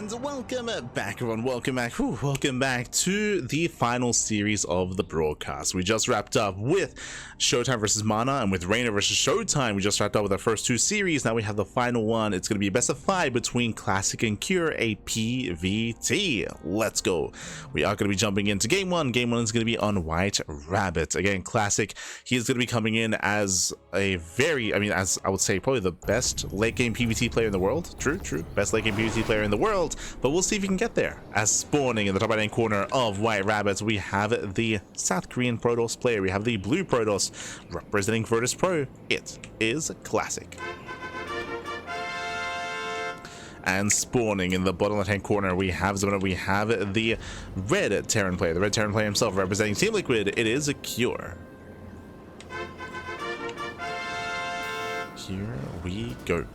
And welcome back, everyone. Welcome back. Welcome back to the final series of the broadcast. We just wrapped up with Showtime versus Mana, and with Reina versus Showtime, we just wrapped up with our first two series. Now we have the final one. It's going to be a best of 5 between Classic and Cure, a PvT. Let's go. We are going to be jumping into game one. Game one is going to be on White Rabbit. Again, Classic, he is going to be coming in as a very, as I would say, probably the best late game PvT player in the world. True. Best late game PvT player in the world. But we'll see if we can get there. As spawning in the top right hand corner of White Rabbits, we have the South Korean Protoss player. We have the blue Protoss representing Virtus Pro. It is Classic. And spawning in the bottom left hand corner, we have the red Terran player. The red Terran player himself representing Team Liquid. It is a Cure. Here we go.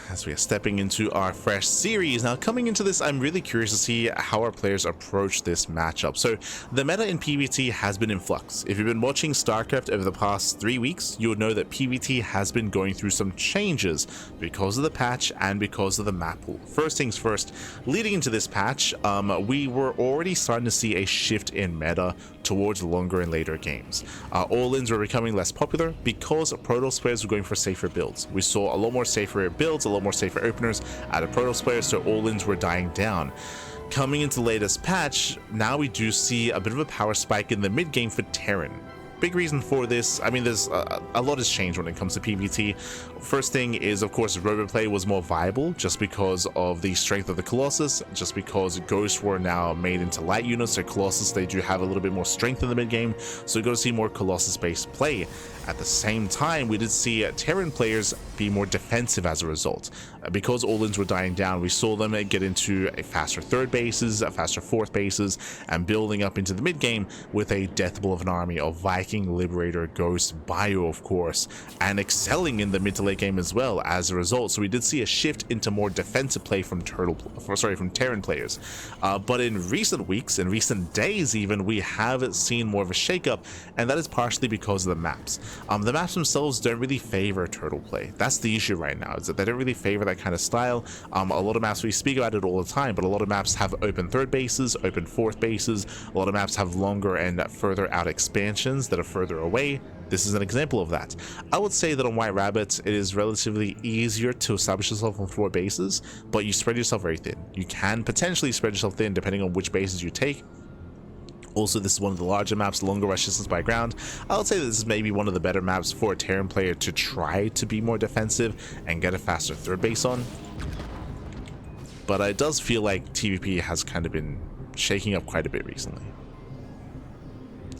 As we are stepping into our fresh series. Now, coming into this, I'm really curious to see how our players approach this matchup. So the meta in PvT has been in flux. If you've been watching StarCraft over the past 3 weeks, you would know that PvT has been going through some changes because of the patch and because of the map pool. First things first, leading into this patch, we were already starting to see a shift in meta towards longer and later games. All-ins were becoming less popular because Protoss players were going for safer builds. We saw a lot more safer builds, a lot more safer openers out of Protoss players, so all-ins were dying down. Coming into the latest patch, now we do see a bit of a power spike in the mid game for Terran. Big reason for this, there's a lot has changed when it comes to PvT. First thing is, of course, robot play was more viable just because of the strength of the Colossus, just because Ghosts were now made into light units, so Colossus, they do have a little bit more strength in the mid game, so you're going to see more Colossus-based play. At the same time, we did see Terran players be more defensive as a result. Because all-ins were dying down, we saw them get into a faster third bases, a faster fourth bases, and building up into the mid game with a deathable of an army of Viking, Liberator, Ghost, Bio, of course, and excelling in the mid to late game as well as a result. So we did see a shift into more defensive play from Terran players. But in recent weeks, in recent days even, we have seen more of a shakeup, and that is partially because of the maps. The maps themselves don't really favor turtle play. That's the issue right now, is that they don't really favor that kind of style. A lot of maps, we speak about it all the time, but a lot of maps have open third bases, open fourth bases. A lot of maps have longer and further out expansions that are further away. This is an example of that. I would say that on White Rabbit, it is relatively easier to establish yourself on 4 bases, but you spread yourself very thin. You can potentially spread yourself thin depending on which bases you take. Also, this is one of the larger maps, longer rush distance by ground. I would say that this is maybe one of the better maps for a Terran player to try to be more defensive and get a faster third base on. But it does feel like TVP has kind of been shaking up quite a bit recently.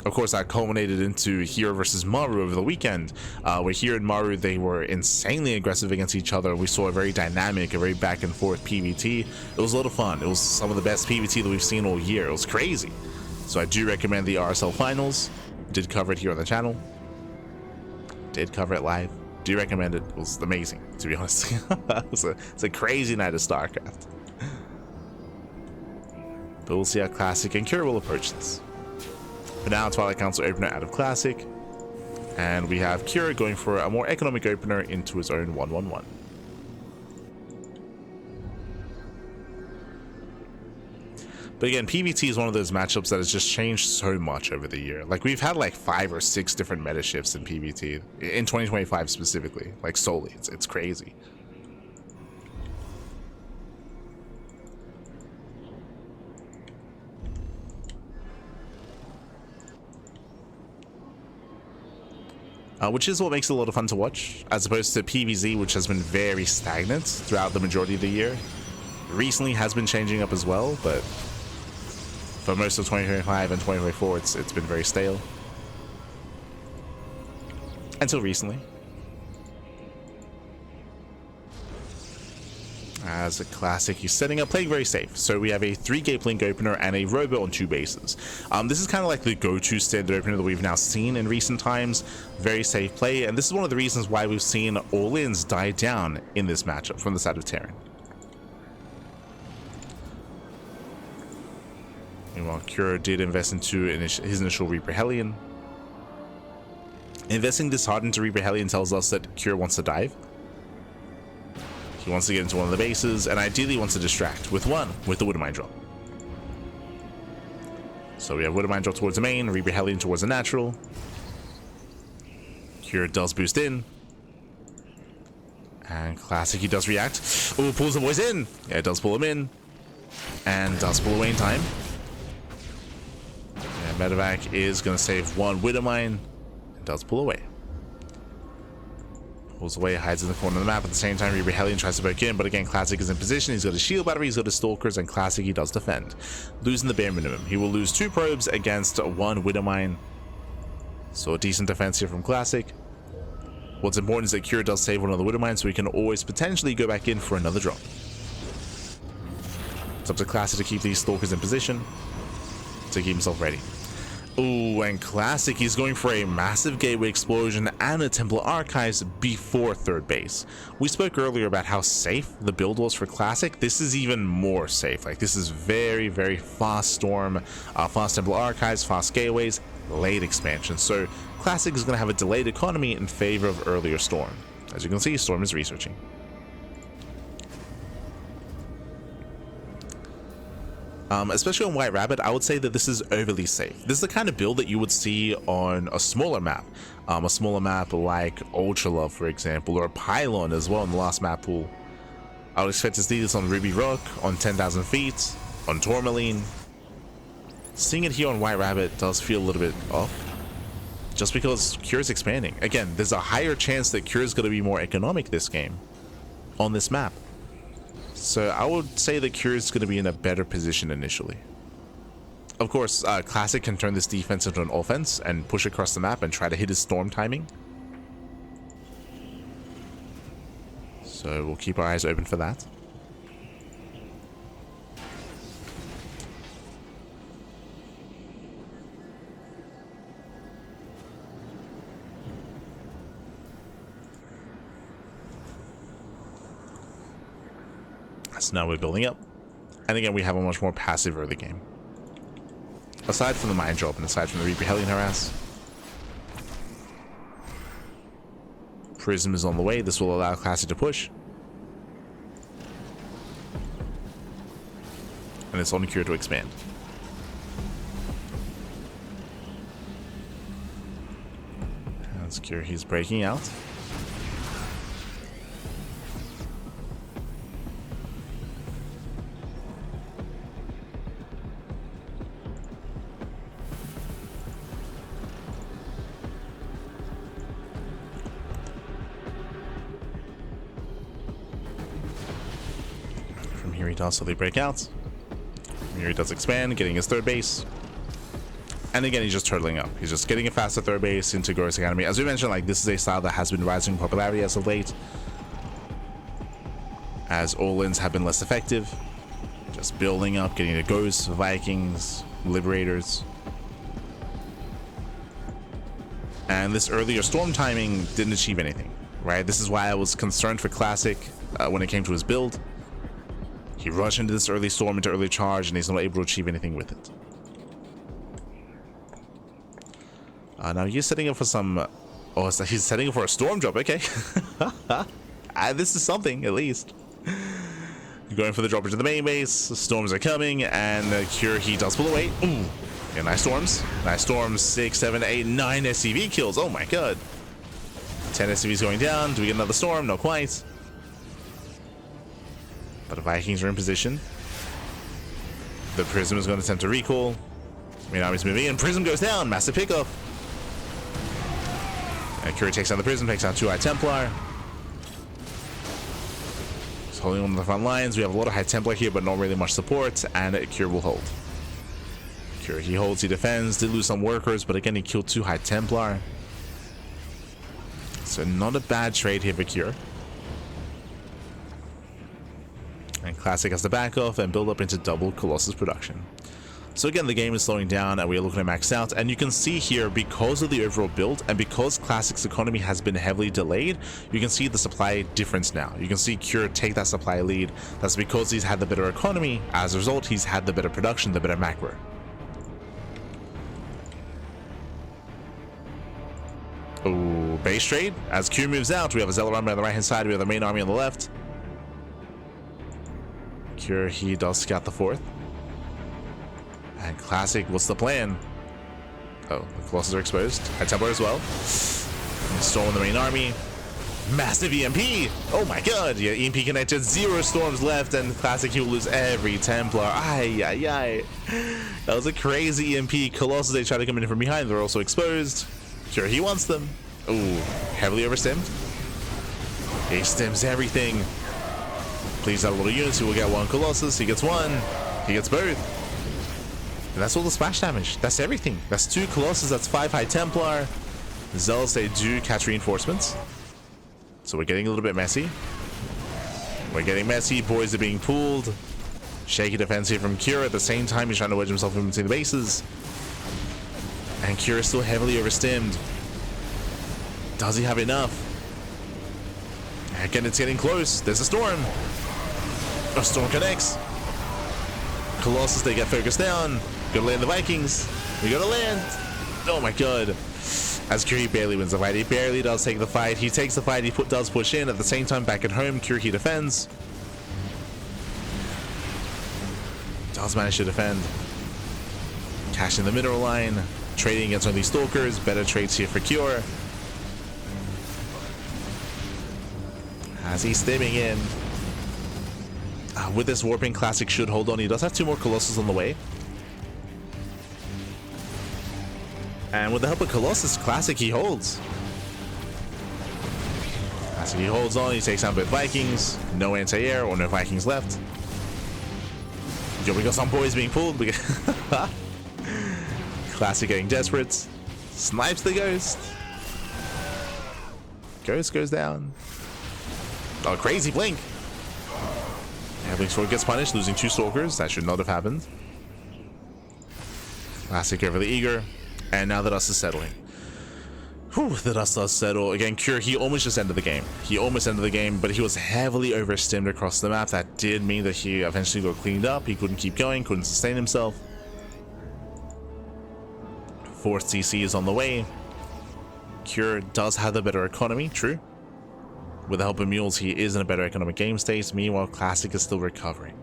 Of course, that culminated into Hero versus Maru over the weekend, where Hero and Maru, they were insanely aggressive against each other. We saw a very dynamic, a very back and forth PvT. It was a lot of fun. It was some of the best PvT that we've seen all year. It was crazy. So I do recommend the RSL finals. Did cover it here on the channel. Did cover it live. Do recommend it. It was amazing, to be honest. It's a crazy night of StarCraft. But we'll see how Classic and Cure will approach this. For now, Twilight Council opener out of Classic. And we have Cure going for a more economic opener into his own 1-1-1. But again, PvT is one of those matchups that has just changed so much over the year. Like, we've had like 5 or 6 different meta shifts in PvT, in 2025 specifically, like solely. It's crazy. Which is what makes it a lot of fun to watch, as opposed to PvZ, which has been very stagnant throughout the majority of the year. Recently has been changing up as well, but for most of 2025 and 2024, it's been very stale. Until recently. As a Classic, he's setting up, playing very safe. So we have a 3-gate blink opener and a robo on 2 bases. This is kind of like the go-to standard opener that we've now seen in recent times. Very safe play, and this is one of the reasons why we've seen all-ins die down in this matchup from the side of Terran. Meanwhile, Cure did invest into his initial Reaper Hellion. Investing this hard into Reaper Hellion tells us that Cure wants to dive. He wants to get into one of the bases, and ideally wants to distract with the Widowmine drop. So we have Widowmine drop towards the main, Reaper Hellion towards the natural. Cure does boost in. And Classic, he does react. Oh, pulls the boys in. Yeah, it does pull him in. And does pull away in time. Yeah, Medevac is going to save one Widowmine. It does pull away. Pulls away, hides in the corner of the map. At the same time, Reaper Hellion tries to break in, but again, Classic is in position. He's got his shield battery, he's got his stalkers, and Classic, he does defend. Losing the bare minimum. He will lose 2 probes against 1 Widowmine. So a decent defense here from Classic. What's important is that Cure does save one of the Widowmines, so he can always potentially go back in for another drop. It's up to Classic to keep these stalkers in position, to keep himself ready. Ooh, and Classic, he's going for a massive gateway explosion and a Templar Archives before third base. We spoke earlier about how safe the build was for Classic. This is even more safe. Like, this is very, very fast Storm, fast Templar Archives, fast gateways, late expansion. So Classic is going to have a delayed economy in favor of earlier Storm. As you can see, Storm is researching. Especially on White Rabbit, I would say that this is overly safe. This is the kind of build that you would see on a smaller map. A smaller map like Ultralove, for example, or Pylon as well in the last map pool. I would expect to see this on Ruby Rock, on 10,000 feet, on Tourmaline. Seeing it here on White Rabbit does feel a little bit off, just because Cure is expanding. Again, there's a higher chance that Cure is going to be more economic this game on this map. So I would say that Cure is going to be in a better position initially. Of course, Classic can turn this defense into an offense and push across the map and try to hit his Storm timing. So we'll keep our eyes open for that. So now we're building up, and again we have a much more passive early game. Aside from the mine drop and aside from the Reaper Hellion harass, Prism is on the way. This will allow Classic to push, and it's on Cure to expand. That's Cure, he's breaking out. Here he does slowly break out. Here he does expand, getting his third base. And again, he's just turtling up. He's just getting a faster third base into Glorious Academy. As we mentioned, like, this is a style that has been rising in popularity as of late, as all-ins have been less effective. Just building up, getting the Ghosts, Vikings, Liberators. And this earlier Storm timing didn't achieve anything, right? This is why I was concerned for Classic when it came to his build. He rushed into this early Storm, into early charge, and he's not able to achieve anything with it. Now he's setting up for some... Oh, he's setting up for a Storm drop, okay. This is something, at least. Going for the drop into the main base. Storms are coming, and Cure, he does pull away. Ooh, yeah, nice Storms. Nice Storms, 6, 7, 8, 9 SCV kills. Oh my god. 10 SCVs going down. Do we get another Storm? Not quite. But the Vikings are in position. The Prism is going to attempt to recall. Main army's moving in. Prism goes down. Massive pickoff. And Cure takes down the Prism, takes down 2 High Templar. He's holding on to the front lines. We have a lot of High Templar here, but not really much support. And Cure will hold. Cure, he holds, he defends. Did lose some workers, but again, he killed 2 High Templar. So not a bad trade here for Cure. And Classic has to back off and build up into double Colossus production. So again, the game is slowing down and we are looking at max out. And you can see here, because of the overall build and because Classic's economy has been heavily delayed, you can see the supply difference now. You can see Cure take that supply lead. That's because he's had the better economy. As a result, he's had the better production, the better macro. Oh, base trade. As Q moves out, we have a Zealot army on the right hand side, we have the main army on the left. Here he does scout the 4th. And Classic, what's the plan? Oh, the Colossus are exposed. High Templar as well. Storm in the main army. Massive EMP! Oh my god! Yeah, EMP connected, 0 storms left, and Classic he will lose every Templar. Ay, ay, ay. That was a crazy EMP. Colossus, they try to come in from behind, they're also exposed. Sure, he wants them. Ooh, heavily overstimmed. He stims everything. Please out a little units, he will get 1 Colossus, he gets 1, he gets both. And that's all the splash damage. That's everything. That's 2 Colossus, that's 5 High Templar. Zealots, they do catch reinforcements. So we're getting a little bit messy. We're getting messy. Boys are being pulled. Shaky defense here from Kira. At the same time, he's trying to wedge himself in between the bases. And Kira's still heavily overstimmed. Does he have enough? Again, it's getting close. There's a storm. A storm connects. Colossus, they get focused down. Gotta land the Vikings. We gotta land. Oh my god. As Curie barely wins the fight, he barely does take the fight. He takes the fight, he does push in. At the same time, back at home, Curie defends. Does manage to defend. Cash in the mineral line. Trading against only Stalkers. Better trades here for Cure. As he's stimming in. With this warping, Classic should hold on. He does have 2 more Colossus on the way. And with the help of Colossus, Classic he holds. Classic he holds on, he takes down both Vikings. No anti-air or no Vikings left. Yo, we got some boys being pulled. Classic getting desperate. Snipes the Ghost. Ghost goes down. Oh, crazy blink. Yeah, Blink Sword gets punished, losing 2 Stalkers. That should not have happened. Classic over the Eager. And now the dust is settling. Whew, the dust does settle. Again, Cure, he almost just ended the game. He almost ended the game, but he was heavily overstimmed across the map. That did mean that he eventually got cleaned up. He couldn't keep going, couldn't sustain himself. 4th CC is on the way. Cure does have the better economy, true. With the help of mules, he is in a better economic game state. Meanwhile, Classic is still recovering.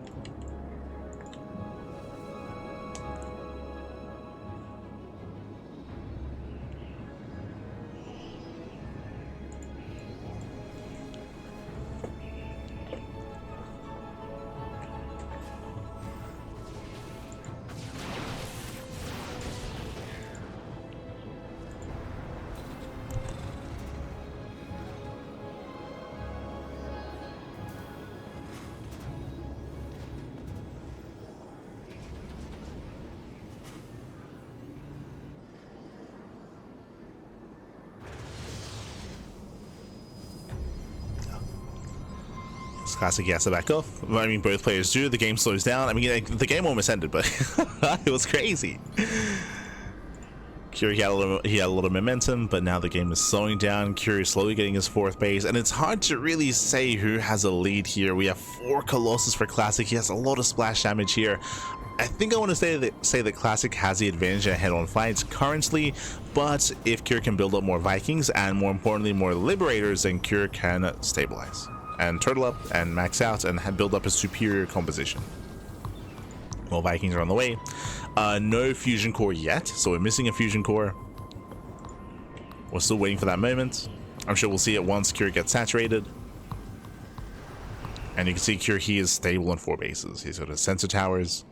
Classic, he has to back off. I mean, both players do. The game slows down. I mean, like, the game almost ended, but it was crazy. Curie had a little momentum, but now the game is slowing down. Curie slowly getting his 4th base, and it's hard to really say who has a lead here. We have 4 Colossus for Classic. He has a lot of splash damage here. I think I want to say that Classic has the advantage ahead on fights currently, but if Cure can build up more Vikings and more importantly more Liberators, then Cure can stabilize and turtle up and max out and build up a superior composition. Well, Vikings are on the way. No fusion core yet, so we're missing a fusion core. We're still waiting for that moment. I'm sure we'll see it once Cure gets saturated. And you can see Cure, he is stable on 4 bases. He's got his sensor towers.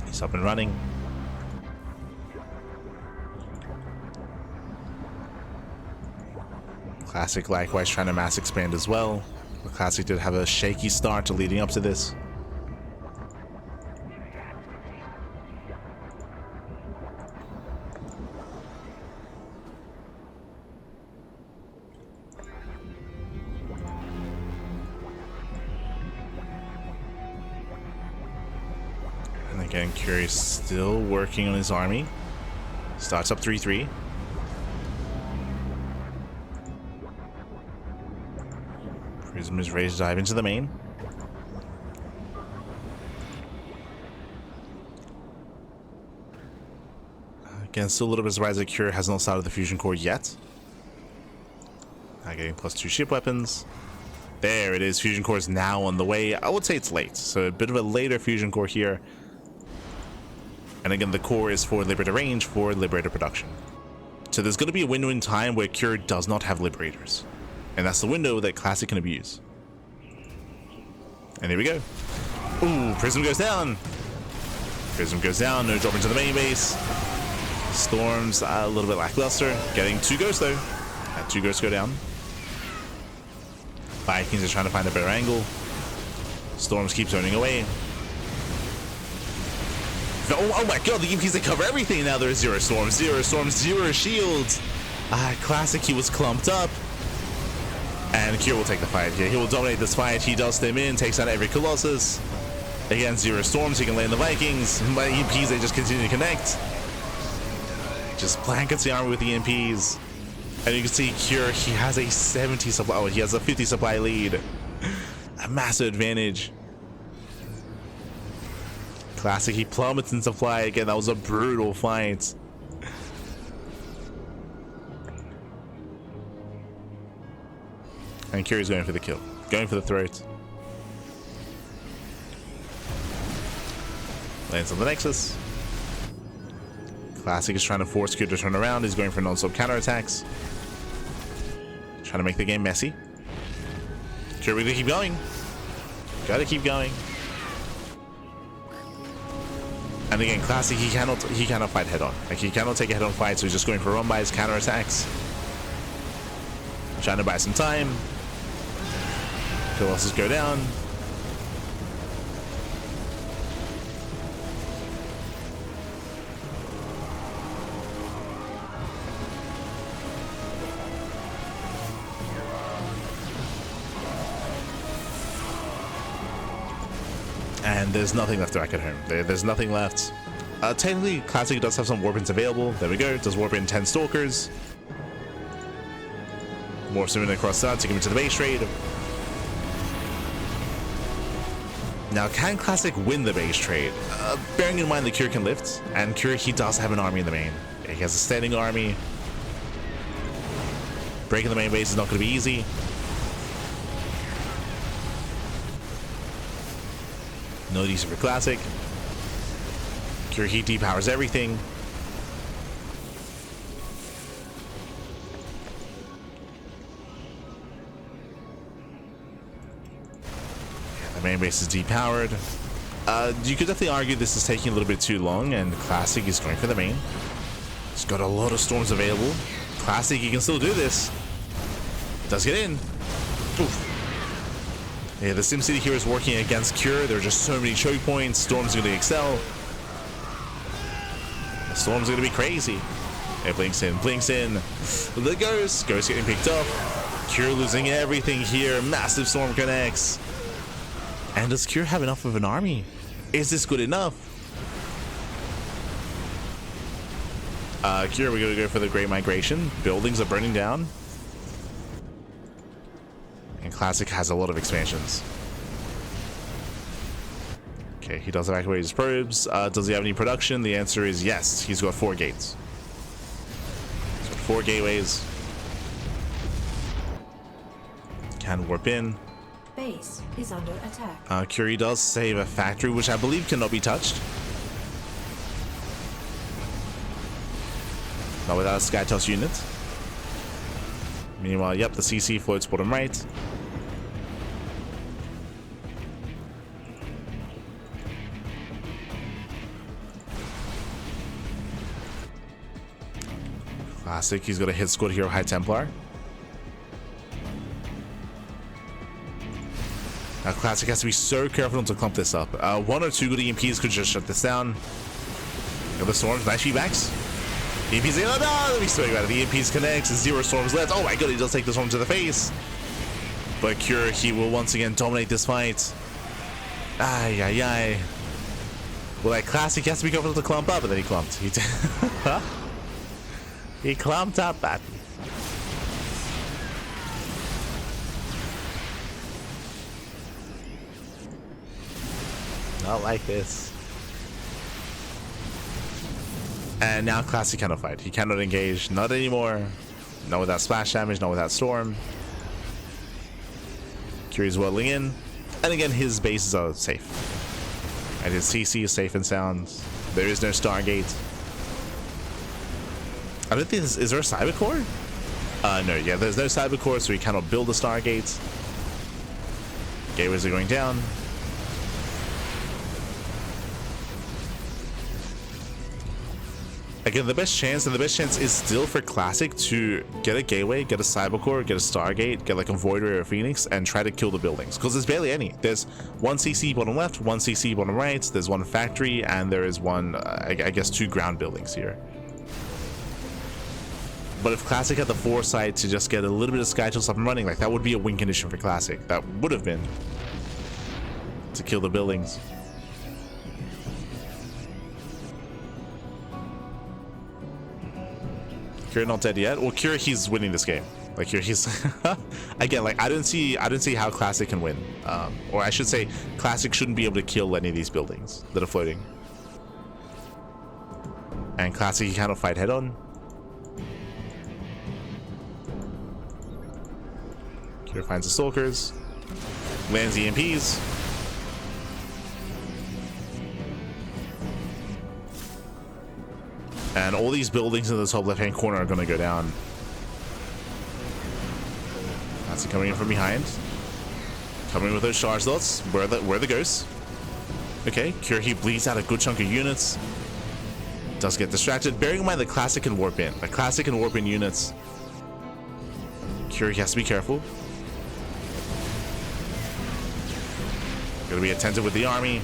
He's up and running. Classic likewise trying to mass expand as well. The Classic did have a shaky start leading up to this. And again, Curious still working on his army. Starts up 3-3. Prism is ready to dive into the main. Again, still a little bit surprised that Cure has not started the fusion core yet. Getting +2 ship weapons. There it is. Fusion core is now on the way. I would say it's late, so a bit of a later fusion core here. And again, the core is for Liberator range, for Liberator production. So there's going to be a window in time where Cure does not have Liberators. And that's the window that Classic can abuse. And here we go. Ooh, Prism goes down. Prism goes down, no drop into the main base. Storms a little bit lackluster. Getting 2 ghosts though. 2 ghosts go down. Vikings are trying to find a better angle. Storms keep zoning away. Oh my god, the EMPs, they cover everything now. There's 0 storms, 0 storms, 0 shields. Classic, he was clumped up. And Cure will take the fight here. He will dominate this fight. He does them in, takes out every Colossus. Again, 0 storms, he can land the Vikings. But EMPs, they just continue to connect. Just blankets the armor with the EMPs. And you can see Cure, he has a 70 supply. Oh, he has a 50 supply lead. A massive advantage. Classic, he plummets in supply again. That was a brutal fight. And Curie's going for the kill. Going for the throat. Lands on the Nexus. Classic is trying to force Cure to turn around. He's going for non-stop counterattacks. Trying to make the game messy. Cure, we're gonna keep going. Gotta keep going. And again, Classic, he cannot fight head on. Like, he cannot take a head on fight, so he's just going for run bys, counterattacks. Trying to buy some time. Colossus go down. And there's nothing left to back at home. There's nothing left. Technically, Classic does have some warp-ins available. There we go. Does warp in 10 Stalkers. Morphs him in across that, take him into the base trade. Now, can Classic win the base trade? Bearing in mind that Cure can lift, and Cure, he does have an army in the main. He has a standing army. Breaking the main base is not going to be easy. No DC for Classic. Cure heat depowers everything. The main base is depowered. You could definitely argue this is taking a little bit too long, and Classic is going for the main. He's got a lot of storms available. Classic, he can still do this. Does get in. Oof. Yeah, the SimCity here is working against Cure. There are just so many choke points. Storm's going to excel. Storm's going to be crazy. It blinks in, blinks in. The Ghost getting picked up. Cure losing everything here. Massive Storm connects. And does Cure have enough of an army? Is this good enough? Cure, we're going to go for the Great Migration. Buildings are burning down. And Classic has a lot of expansions. Okay, he does evacuate his probes. Does he have any production? The answer is yes. He's got 4 gates. He's got 4 gateways. Can warp in. Base is under attack. Curie does save a factory, which I believe cannot be touched. Not without a Skytoss unit. Meanwhile, yep, the CC floats bottom right. Classic, he's got a hit squad here, High Templar. Now Classic has to be so careful not to clump this up. 1 or 2 good EMPs could just shut this down. The storms, nice feedbacks. EMPs, oh no, let me speak about it. The EMPs connects, 0 storms left. Oh my god, he does take this one to the face. But Cure, he will once again dominate this fight. Ay, ay, ay. Well, that Classic has to be careful not to clump up, but then he clumped. He clumped up that. Not like this. And now Classic cannot fight. He cannot engage. Not anymore. Not without splash damage. Not without storm. Curie's whirling in, and again his bases are safe. And his CC is safe and sound. There is no Stargate. I don't think is there a cyber core? No, yeah, there's no cyber core, so we cannot build a Stargate. Gateways are going down. Again, the best chance is still for Classic to get a gateway, get a cyber core, get a Stargate, get like a Void Ray or a Phoenix, and try to kill the buildings. Because there's barely any. There's one CC bottom left, one CC bottom right, there's one factory, and there is one, I guess, 2 ground buildings here. But if Classic had the foresight to just get a little bit of Sky Tilts up and running, like that would be a win condition for Classic. That would have been to kill the buildings. Cure not dead yet. Well, Cure, he's winning this game. Like Cure, he's again, like I don't see how Classic can win. Or I should say, Classic shouldn't be able to kill any of these buildings that are floating. And Classic, he cannot fight head on. Cure finds the Stalkers, lands EMPs. And all these buildings in the top left-hand corner are going to go down. That's it coming in from behind. Coming with those charge slots. Where are the ghosts? Okay, Cure, he bleeds out a good chunk of units. Does get distracted. Bearing in mind the Classic can warp in. The Classic can warp in units. Cure, he has to be careful. Gotta be attentive with the army.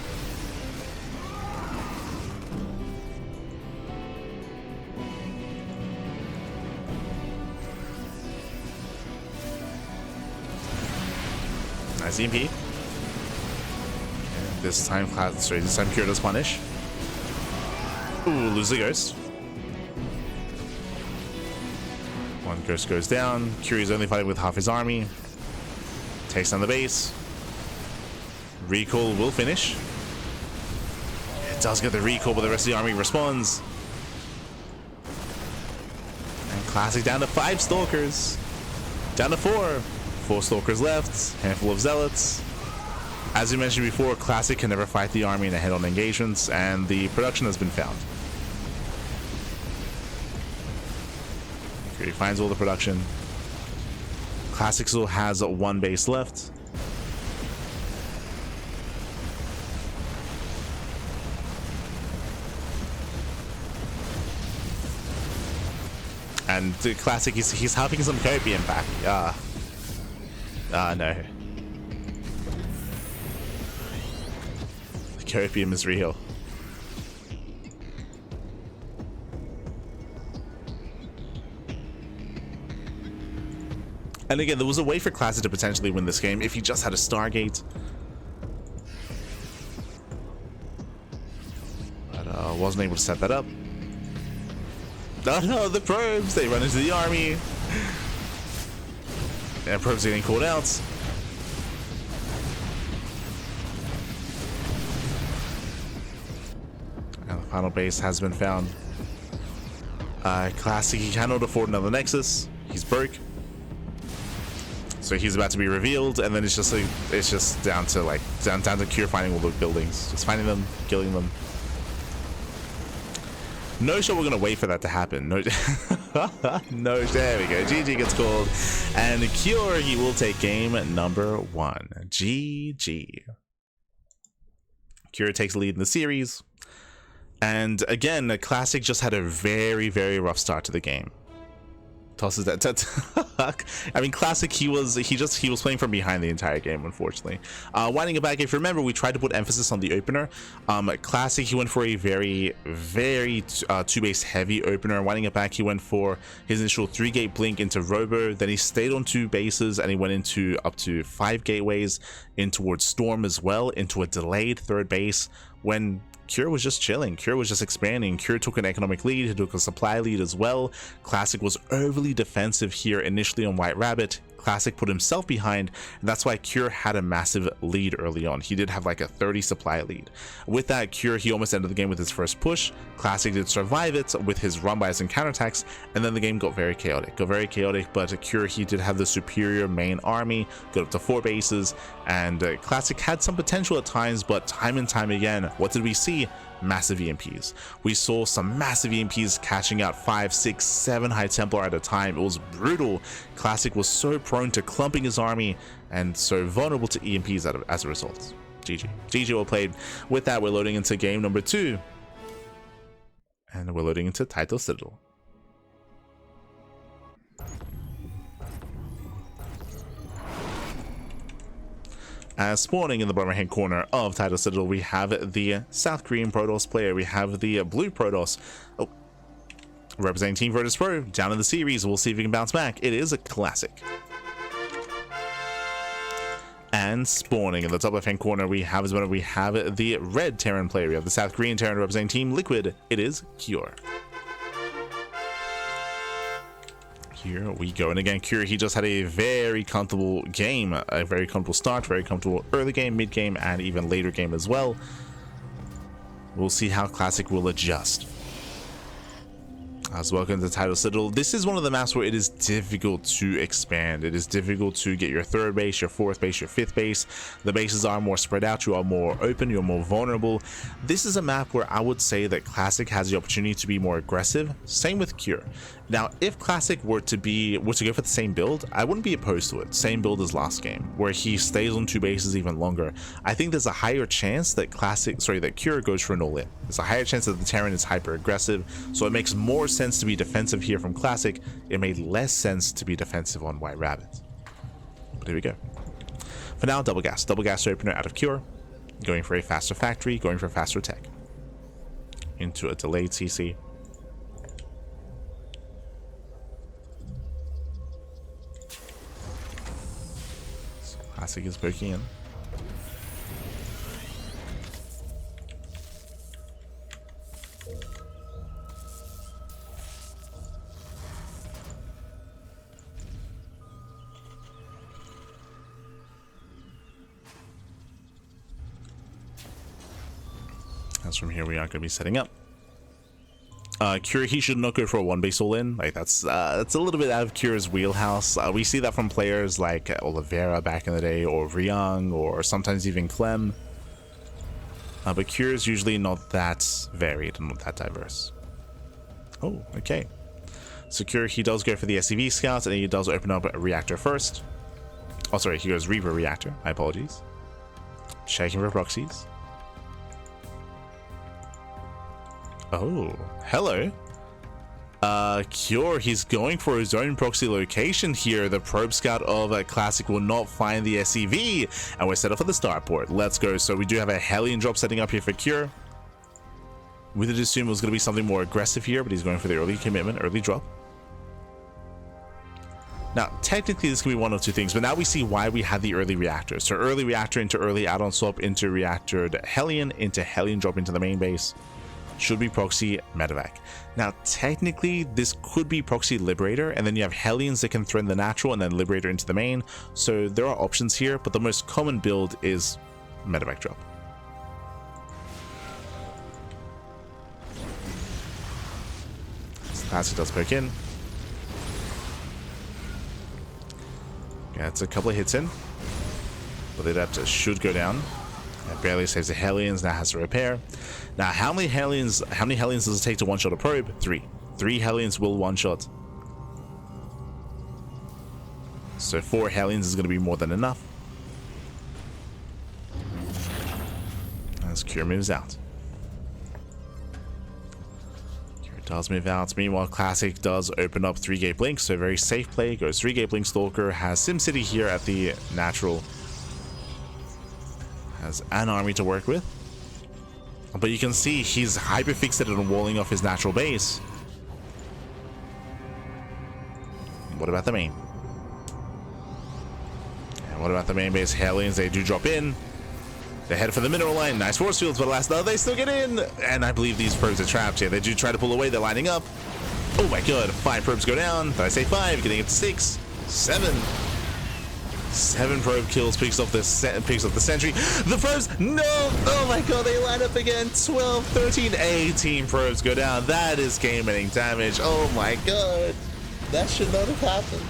Nice EMP. Okay, this time Cure does punish. Ooh, lose the ghost. One ghost goes down. Curie's only fighting with half his army. Takes down the base. Recall will finish. It does get the recall, but the rest of the army responds. And Classic down to 5 Stalkers. Down to 4. 4 Stalkers left, handful of Zealots. As we mentioned before, Classic can never fight the army in a head-on engagements, and the production has been found. Okay, he finds all the production. Classic still has 1 base left. And the Classic, he's helping some copium back. No. The copium is real. And again, there was a way for Classic to potentially win this game if he just had a Stargate. But wasn't able to set that up. Oh no, the probes! They run into the army. And probes getting called out. And the final base has been found. Classic, he cannot afford another Nexus. He's broke. So he's about to be revealed, and then it's just down to Cure finding all the buildings. Just finding them, killing them. No shot we're gonna wait for that to happen. No, no, there we go. GG gets called, and Cure, he will take game number 1. GG. Cure takes the lead in the series, and again, Classic just had a very, very rough start to the game. Tosses that. I mean, Classic, he was playing from behind the entire game, unfortunately. Winding it back, if you remember, we tried to put emphasis on the opener. Classic, he went for a very, very 2-base heavy opener. Winding it back, he went for his initial 3-gate blink into Robo. Then he stayed on 2 bases, and he went into up to 5 gateways in towards Storm as well, into a delayed 3rd base when Cure was just chilling. Cure was just expanding. Cure took an economic lead. He took a supply lead as well. Classic was overly defensive here initially on White Rabbit. Classic put himself behind, and that's why Cure had a massive lead early on. He did have like a 30 supply lead. With that, Cure, he almost ended the game with his first push. Classic did survive it with his run bys and counterattacks, and then the game got very chaotic. But Cure, he did have the superior main army, got up to 4 bases, and Classic had some potential at times, but time and time again, what did we see? Massive EMPs. We saw some massive EMPs catching out 5, 6, 7 High Templar at a time. It was brutal. Classic was so prone to clumping his army and so vulnerable to EMPs as a result. GG well played. With that, we're loading into game number 2, and we're loading into Title Citadel. Spawning in the bottom right hand corner of Title Citadel, we have the South Korean Protoss player. We have the blue Protoss. Oh, representing Team Virtus Pro down in the series. We'll see if we can bounce back. It is a Classic. And spawning in the top left hand corner, we have the red Terran player. We have the South Korean Terran representing Team Liquid. It is Cure. Here we go, and again, Cure, he just had a very comfortable game, a very comfortable start, very comfortable early game, mid game, and even later game as well. We'll see how Classic will adjust. Welcome to Title Citadel. This is one of the maps where it is difficult to expand. It is difficult to get your 3rd base, your 4th base, your 5th base. The bases are more spread out, you are more open, you're more vulnerable. This is a map where I would say that Classic has the opportunity to be more aggressive. Same with Cure. Now, if Classic were to go for the same build, I wouldn't be opposed to it. Same build as last game, where he stays on 2 bases even longer. I think there's a higher chance that Cure goes for an all-in. There's a higher chance that the Terran is hyper aggressive, so it makes more sense to be defensive here from Classic. It made less sense to be defensive on White Rabbit. But here we go. For now, double gas opener out of Cure, going for a faster factory, going for faster tech. Into a delayed CC. Classic is poking in. As from here, we are going to be setting up. Cure, he should not go for a 1 base all in. Like that's a little bit out of Cure's wheelhouse. We see that from players like Oliveira back in the day, or Ryung, or sometimes even Clem. But Cure is usually not that varied and not that diverse. Oh, okay. So Cure, he does go for the SCV scouts, and he does open up a reactor first. Oh, sorry, he goes Reaver reactor. My apologies. Checking for proxies. Oh, hello. Cure, he's going for his own proxy location here. The probe scout of Classic will not find the SCV, and we're set up for the starport. Let's go. So we do have a Hellion drop setting up here for Cure. We did assume it was going to be something more aggressive here, but he's going for the early commitment, early drop. Now, technically, this can be one of 2 things, but now we see why we had the early reactor. So early reactor into early add-on swap into reactored Hellion into Hellion drop into the main base. Should be proxy medevac. Now, technically, this could be proxy liberator, and then you have Hellions that can threaten the natural and then liberator into the main. So there are options here, but the most common build is medevac drop. Classic does poke in. Gets a couple of hits in, but the adapter should go down. That barely saves the Hellions. Now has to repair. Now, how many Hellions does it take to one-shot a probe? 3. 3 Hellions will one-shot. So 4 Hellions is going to be more than enough. As Cure moves out. Cure does move out. Meanwhile, Classic does open up 3-gate blink. So very safe play. Goes 3-gate blink Stalker. Has SimCity here at the natural. Has an army to work with. But you can see he's hyper fixated on walling off his natural base. What about the main? And what about the main base? Hellions, they do drop in. They head for the mineral line. Nice force fields, but alas, no, they still get in. And I believe these probes are trapped here. They do try to pull away. They're lining up. Oh my god, 5 probes go down. Did I say 5? Getting it to 6, 7. 7 probe kills, picks off the sentry. The probes, no! Oh my god, they line up again. 12, 13, 18 probes go down. That is game-ending damage. Oh my god. That should not have happened.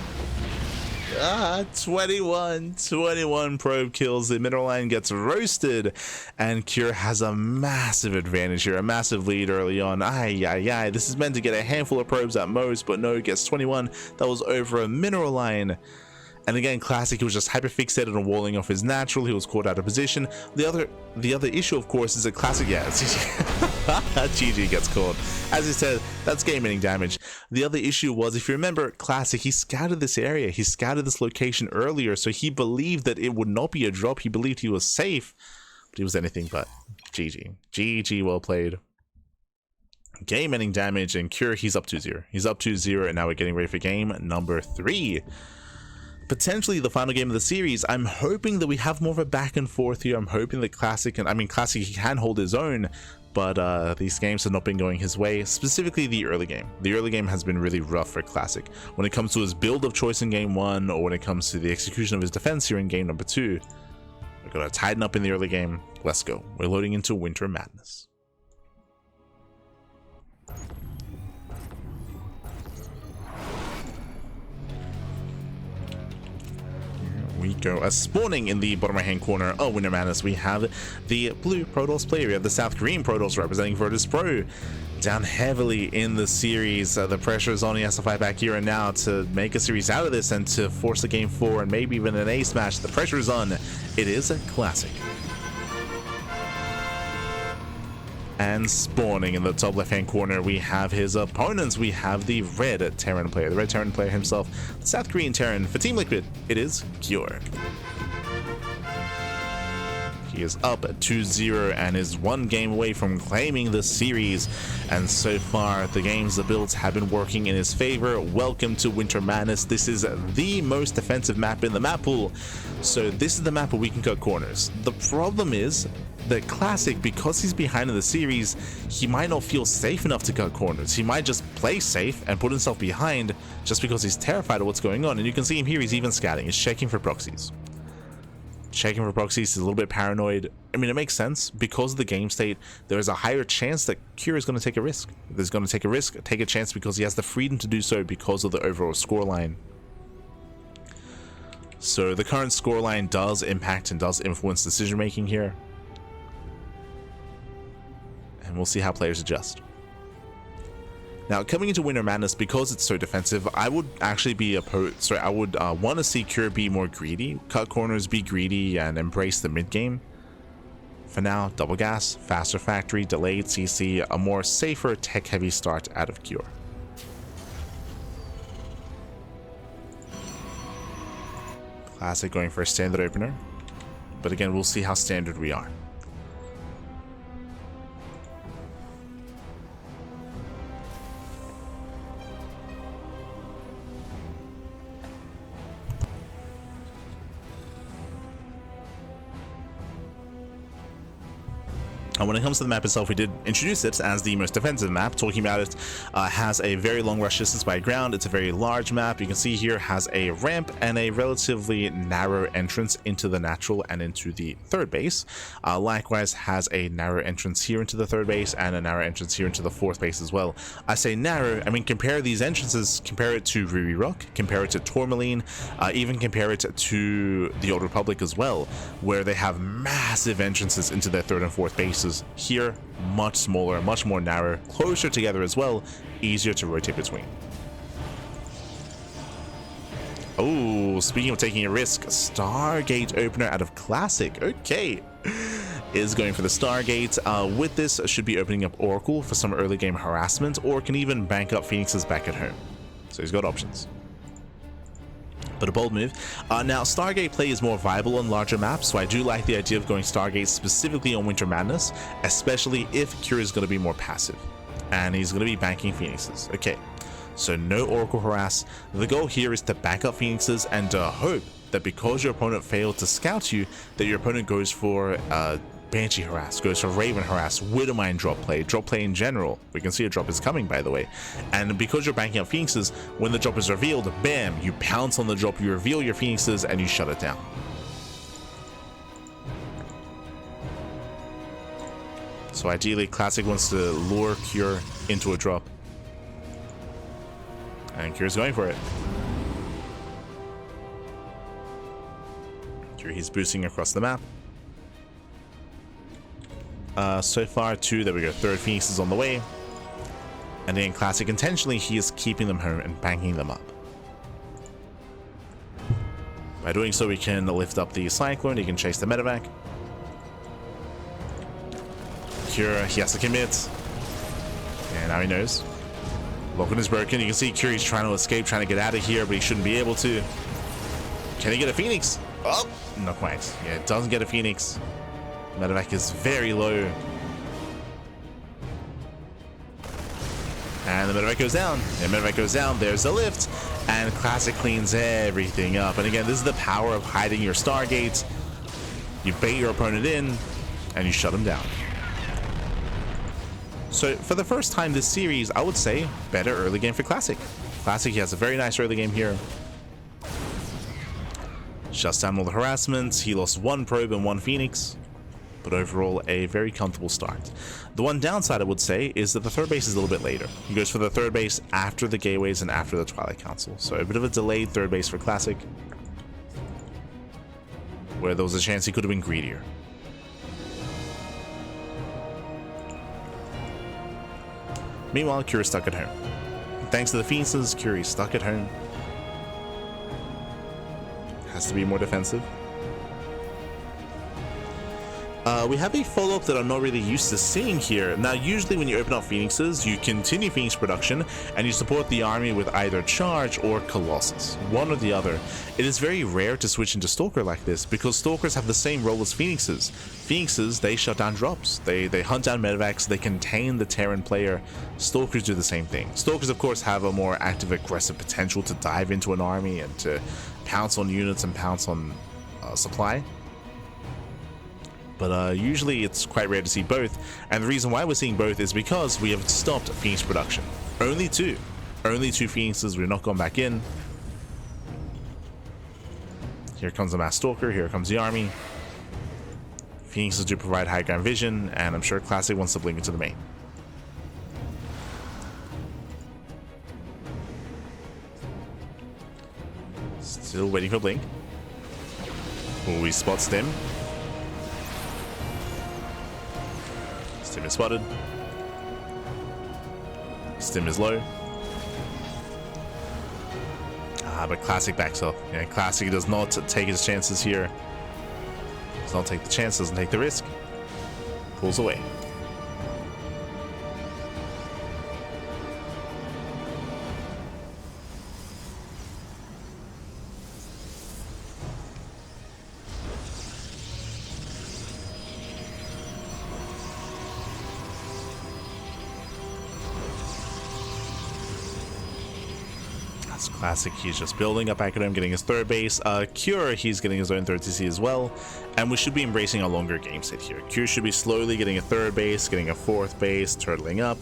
21 probe kills. The middle line gets roasted, and Cure has a massive advantage here, a massive lead early on. This is meant to get a handful of probes at most, but no, it gets 21. That was over a mineral line. And again, Classic, he was just hyperfixated on walling off his natural. He was caught out of position. The other issue, of course, is that Classic, GG gets caught. As he said, that's game-ending damage. The other issue was, if you remember, Classic, he scouted this area. He scouted this location earlier, so he believed that it would not be a drop. He believed he was safe, but he was anything but. GG. GG, well played. Game-ending damage, and Cure, he's up 2-0. He's up 2-0, and now we're getting ready for game number 3. Potentially the final game of the series. I'm hoping that we have more of a back and forth here. I'm hoping that Classic, Classic, he can hold his own, but these games have not been going his way, specifically the early game. The early game has been really rough for Classic. When it comes to his build of choice in game 1, or when it comes to the execution of his defense here in game number 2, we're going to tighten up in the early game. Let's go. We're loading into Winter Madness. We go spawning in the bottom right hand corner of Winter Madness. We have the blue Protoss player. We have the South Korean Protoss representing Virtus Pro. Down heavily in the series. The pressure is on. He has to fight back here and now to make a series out of this and to force a game 4 and maybe even an ace match. The pressure is on. It is a Classic. And spawning in the top left hand corner, we have his opponents. We have the red Terran player, the red Terran player himself, the South Korean Terran. For Team Liquid, it is Cure. He is up at 2-0 and is 1 game away from claiming the series. And so far, the games, the builds have been working in his favor. Welcome to Winter Madness. This is the most defensive map in the map pool. So this is the map where we can cut corners. The problem is that Classic, because he's behind in the series, he might not feel safe enough to cut corners. He might just play safe and put himself behind just because he's terrified of what's going on. And you can see him here, he's even scouting. He's checking for proxies. Checking for proxies, he's a little bit paranoid. I mean, it makes sense. Because of the game state, there is a higher chance that Cure is going to take a risk. He's going to take a risk, take a chance because he has the freedom to do so because of the overall scoreline. So the current scoreline does impact and does influence decision making here. And we'll see how players adjust. Now, coming into Winter Madness, because it's so defensive, I would actually be I would want to see Cure be more greedy, cut corners, be greedy, and embrace the mid game. For now, double gas, faster factory, delayed CC, a more safer tech-heavy start out of Cure. Classic going for a standard opener, but again, we'll see how standard we are. When it comes to the map itself, we did introduce it as the most defensive map. Talking about it, has a very long rush distance by ground. It's a very large map. You can see here has a ramp and a relatively narrow entrance into the natural and into the third base. Likewise, has a narrow entrance here into the third base and a narrow entrance here into the fourth base as well. I say narrow, I mean compare these entrances, compare it to Riri Rock, compare it to Tourmaline, even compare it to the Old Republic as well, where they have massive entrances into their third and fourth bases. Here, much smaller, much more narrow, closer together as well, easier to rotate between. Oh, speaking of taking a risk, Stargate opener out of Classic. Okay, is going for the Stargate. With this, should be opening up Oracle for some early game harassment, or can even bank up Phoenixes back at home. So he's got options. But a bold move. Now, Stargate play is more viable on larger maps, so I do like the idea of going Stargate specifically on Winter Madness, especially if Cure is going to be more passive, and he's going to be banking Phoenixes. Okay, so no Oracle harass. The goal here is to back up Phoenixes and hope that because your opponent failed to scout you, that your opponent goes for Banshee harass, goes for Raven harass, Widowmine drop play in general. We can see a drop is coming, by the way. And because you're banking up Phoenixes, when the drop is revealed, bam, you pounce on the drop, you reveal your Phoenixes, and you shut it down. So ideally, Classic wants to lure Cure into a drop. And Cure's going for it. Cure, he's boosting across the map. So far, there we go. Third Phoenix is on the way. And then Classic, intentionally, he is keeping them home and banking them up. By doing so, we can lift up the Cyclone. He can chase the medevac. Cure, he has to commit. And now he knows. Lock-on is broken. You can see Curie's trying to escape, trying to get out of here, but he shouldn't be able to. Can he get a Phoenix? Oh, not quite. Yeah, it doesn't get a Phoenix. Medevac is very low. And the medevac goes down. And medevac goes down. There's the lift. And Classic cleans everything up. And again, this is the power of hiding your Stargates. You bait your opponent in, and you shut him down. So for the first time this series, I would say better early game for Classic. Classic, he has a very nice early game here. Shuts down all the harassment. He lost one probe and one Phoenix. But overall, a very comfortable start. The one downside I would say is that the third base is a little bit later. He goes for the third base after the Gateways and after the Twilight Council. So a bit of a delayed third base for Classic, where there was a chance he could have been greedier. Meanwhile, Curie's stuck at home. Thanks to the Phoenixes, Curie's stuck at home. Has to be more defensive. We have a follow-up that I'm not really used to seeing here. Now, usually when you open up Phoenixes, you continue Phoenix production and you support the army with either Charge or Colossus, one or the other. It is very rare to switch into Stalker like this because Stalkers have the same role as Phoenixes. Phoenixes, they shut down drops, they hunt down medevacs, they contain the Terran player. Stalkers do the same thing. Stalkers, of course, have a more active, aggressive potential to dive into an army and to pounce on units and pounce on supply. But usually it's quite rare to see both, and the reason why we're seeing both is because we have stopped Phoenix production. Only two Phoenixes. We've not gone back in. Here comes the Mass Stalker, here comes the army. Phoenixes do provide high ground vision, and I'm sure Classic wants to blink into the main. Still waiting for blink. Oh, he spots Stim. Stim is spotted. Stim is low. But Classic backs up. Yeah, Classic does not take his chances here. Does not take the chance, doesn't take the risk. Pulls away. Classic, he's just building up back at home, getting his third base. Cure, he's getting his own third TC as well, and we should be embracing a longer game set here. Cure should be slowly getting a third base, getting a fourth base, turtling up.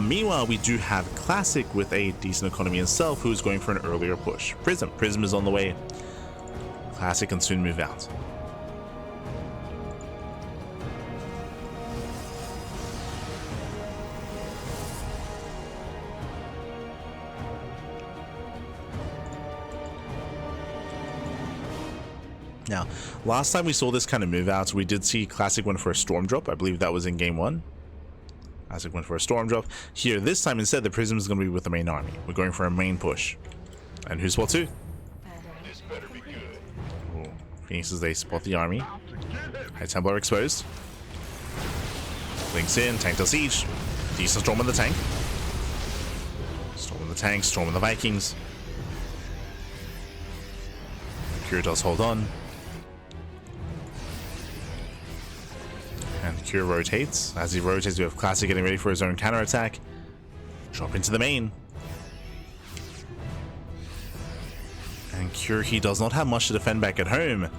Meanwhile, we do have Classic with a decent economy himself, who's going for an earlier push. Prism is on the way. Classic can soon move out. Now, last time we saw this kind of move out, we did see Classic went for a Storm Drop. I believe that was in game 1. Classic went for a Storm Drop. Here, this time instead, the Prism is going to be with the main army. We're going for a main push. And who spots who? Oh, Phoenixes, they spot the army. High Templar exposed. Links in, tank does siege. Decent Storm on the tank. Storm on the tank, Storm on the Vikings. Cure does hold on. And Cure rotates. As he rotates, we have Classic getting ready for his own counterattack. Drop into the main. And Cure, he does not have much to defend back at home.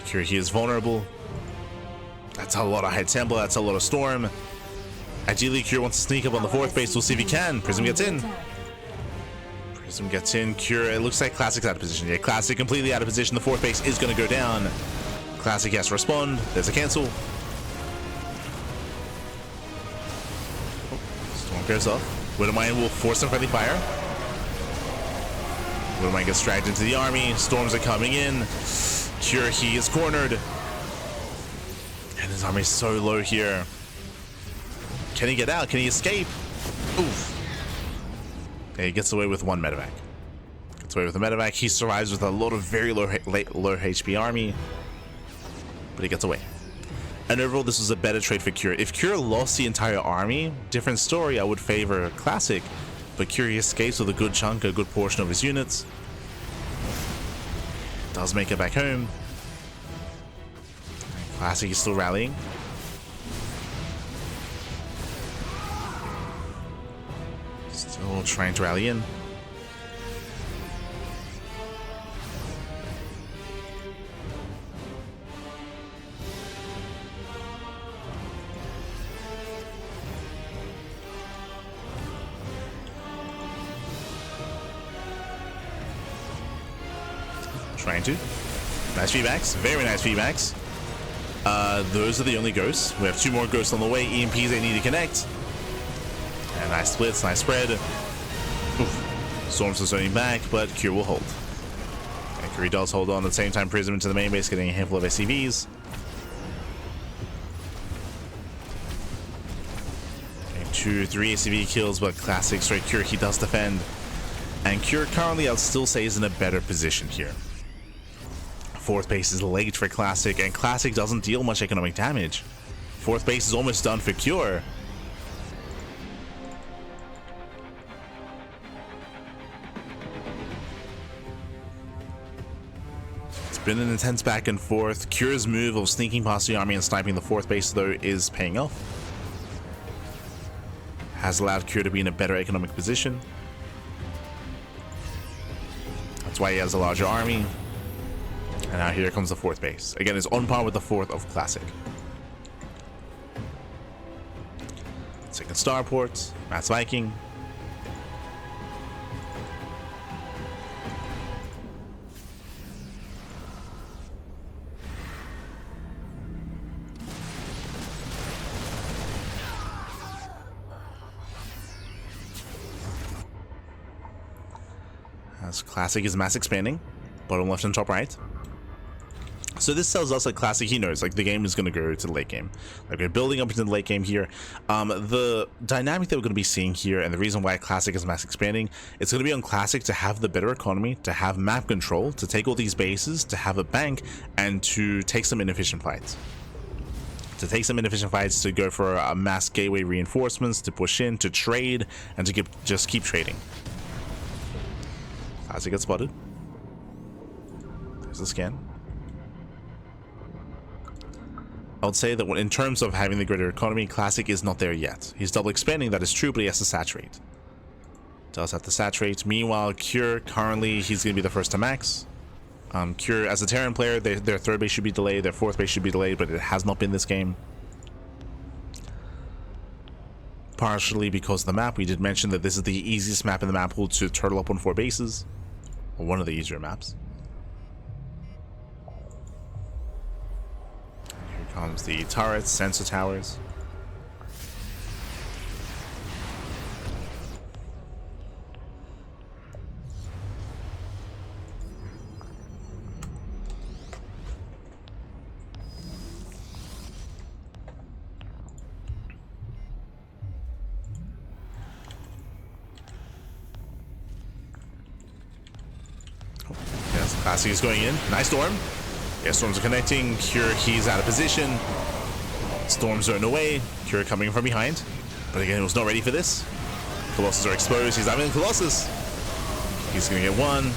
Cure, he is vulnerable. That's a lot of high tempo, that's a lot of storm. Ideally, Cure wants to sneak up on the fourth base. We'll see if he can. Prism gets in. Prism gets in. Cure, it looks like Classic's out of position. Yeah, Classic completely out of position. The fourth base is going to go down. Classic has to respond. There's a cancel. Storm goes off. Widowmine will force some friendly fire. Widowmine gets dragged into the army. Storms are coming in. Cure, he is cornered. And his army is so low here. Can he get out? Can he escape? Oof. Yeah, he gets away with one medevac. Gets away with a medevac. He survives with a lot of very low HP army. But he gets away. And overall, this was a better trade for Cure. If Cure lost the entire army, different story, I would favor Classic. But Cure escapes with a good chunk, a good portion of his units. Does make it back home. Classic is still rallying. Still trying to rally in. Trying to. Nice feedbacks. Very nice feedbacks. Those are the only ghosts. We have 2 more ghosts on the way. EMPs they need to connect. And nice splits, nice spread. Oof. Storms are zoning back, but Cure will hold. And Cure does hold on at the same time. Prism into the main base, getting a handful of SCVs. Okay, 2, 3 SCV kills, but Classic straight Cure, he does defend. And Cure currently, I'll still say, is in a better position here. Fourth base is late for Classic, and Classic doesn't deal much economic damage. Fourth base is almost done for Cure. It's been an intense back and forth. Cure's move of sneaking past the army and sniping the fourth base, though, is paying off. Has allowed Cure to be in a better economic position. That's why he has a larger army. And now here comes the fourth base. Again, it's on par with the fourth of Classic. Second starport, Matt's Viking. As Classic is mass expanding, bottom left and top right. So this tells us that Classic, he knows, like, the game is going to go to the late game. Like, we're building up into the late game here. The dynamic that we're going to be seeing here, and the reason why Classic is mass expanding, it's going to be on Classic to have the better economy, to have map control, to take all these bases, to have a bank, and to take some inefficient fights. To go for a mass gateway reinforcements, to push in, to trade, and to just keep trading. Classic gets spotted. There's the scan. I would say that in terms of having the greater economy, Classic is not there yet. He's double expanding, that is true, but he has to saturate. Does have to saturate. Meanwhile, Cure, currently, he's going to be the first to max. Cure, as a Terran player, their third base should be delayed, their fourth base should be delayed, but it has not been this game. Partially because of the map. We did mention that this is the easiest map in the map pool to turtle up on 4 bases. Or one of the easier maps. Comes the turrets, sensor towers. Oh, yes, Classic is going in. Nice storm. Yeah, storms are connecting. Cure, he's out of position. Storms are away. Cure coming from behind. But again, he was not ready for this. Colossus are exposed. He's not even Colossus. He's going to get 1.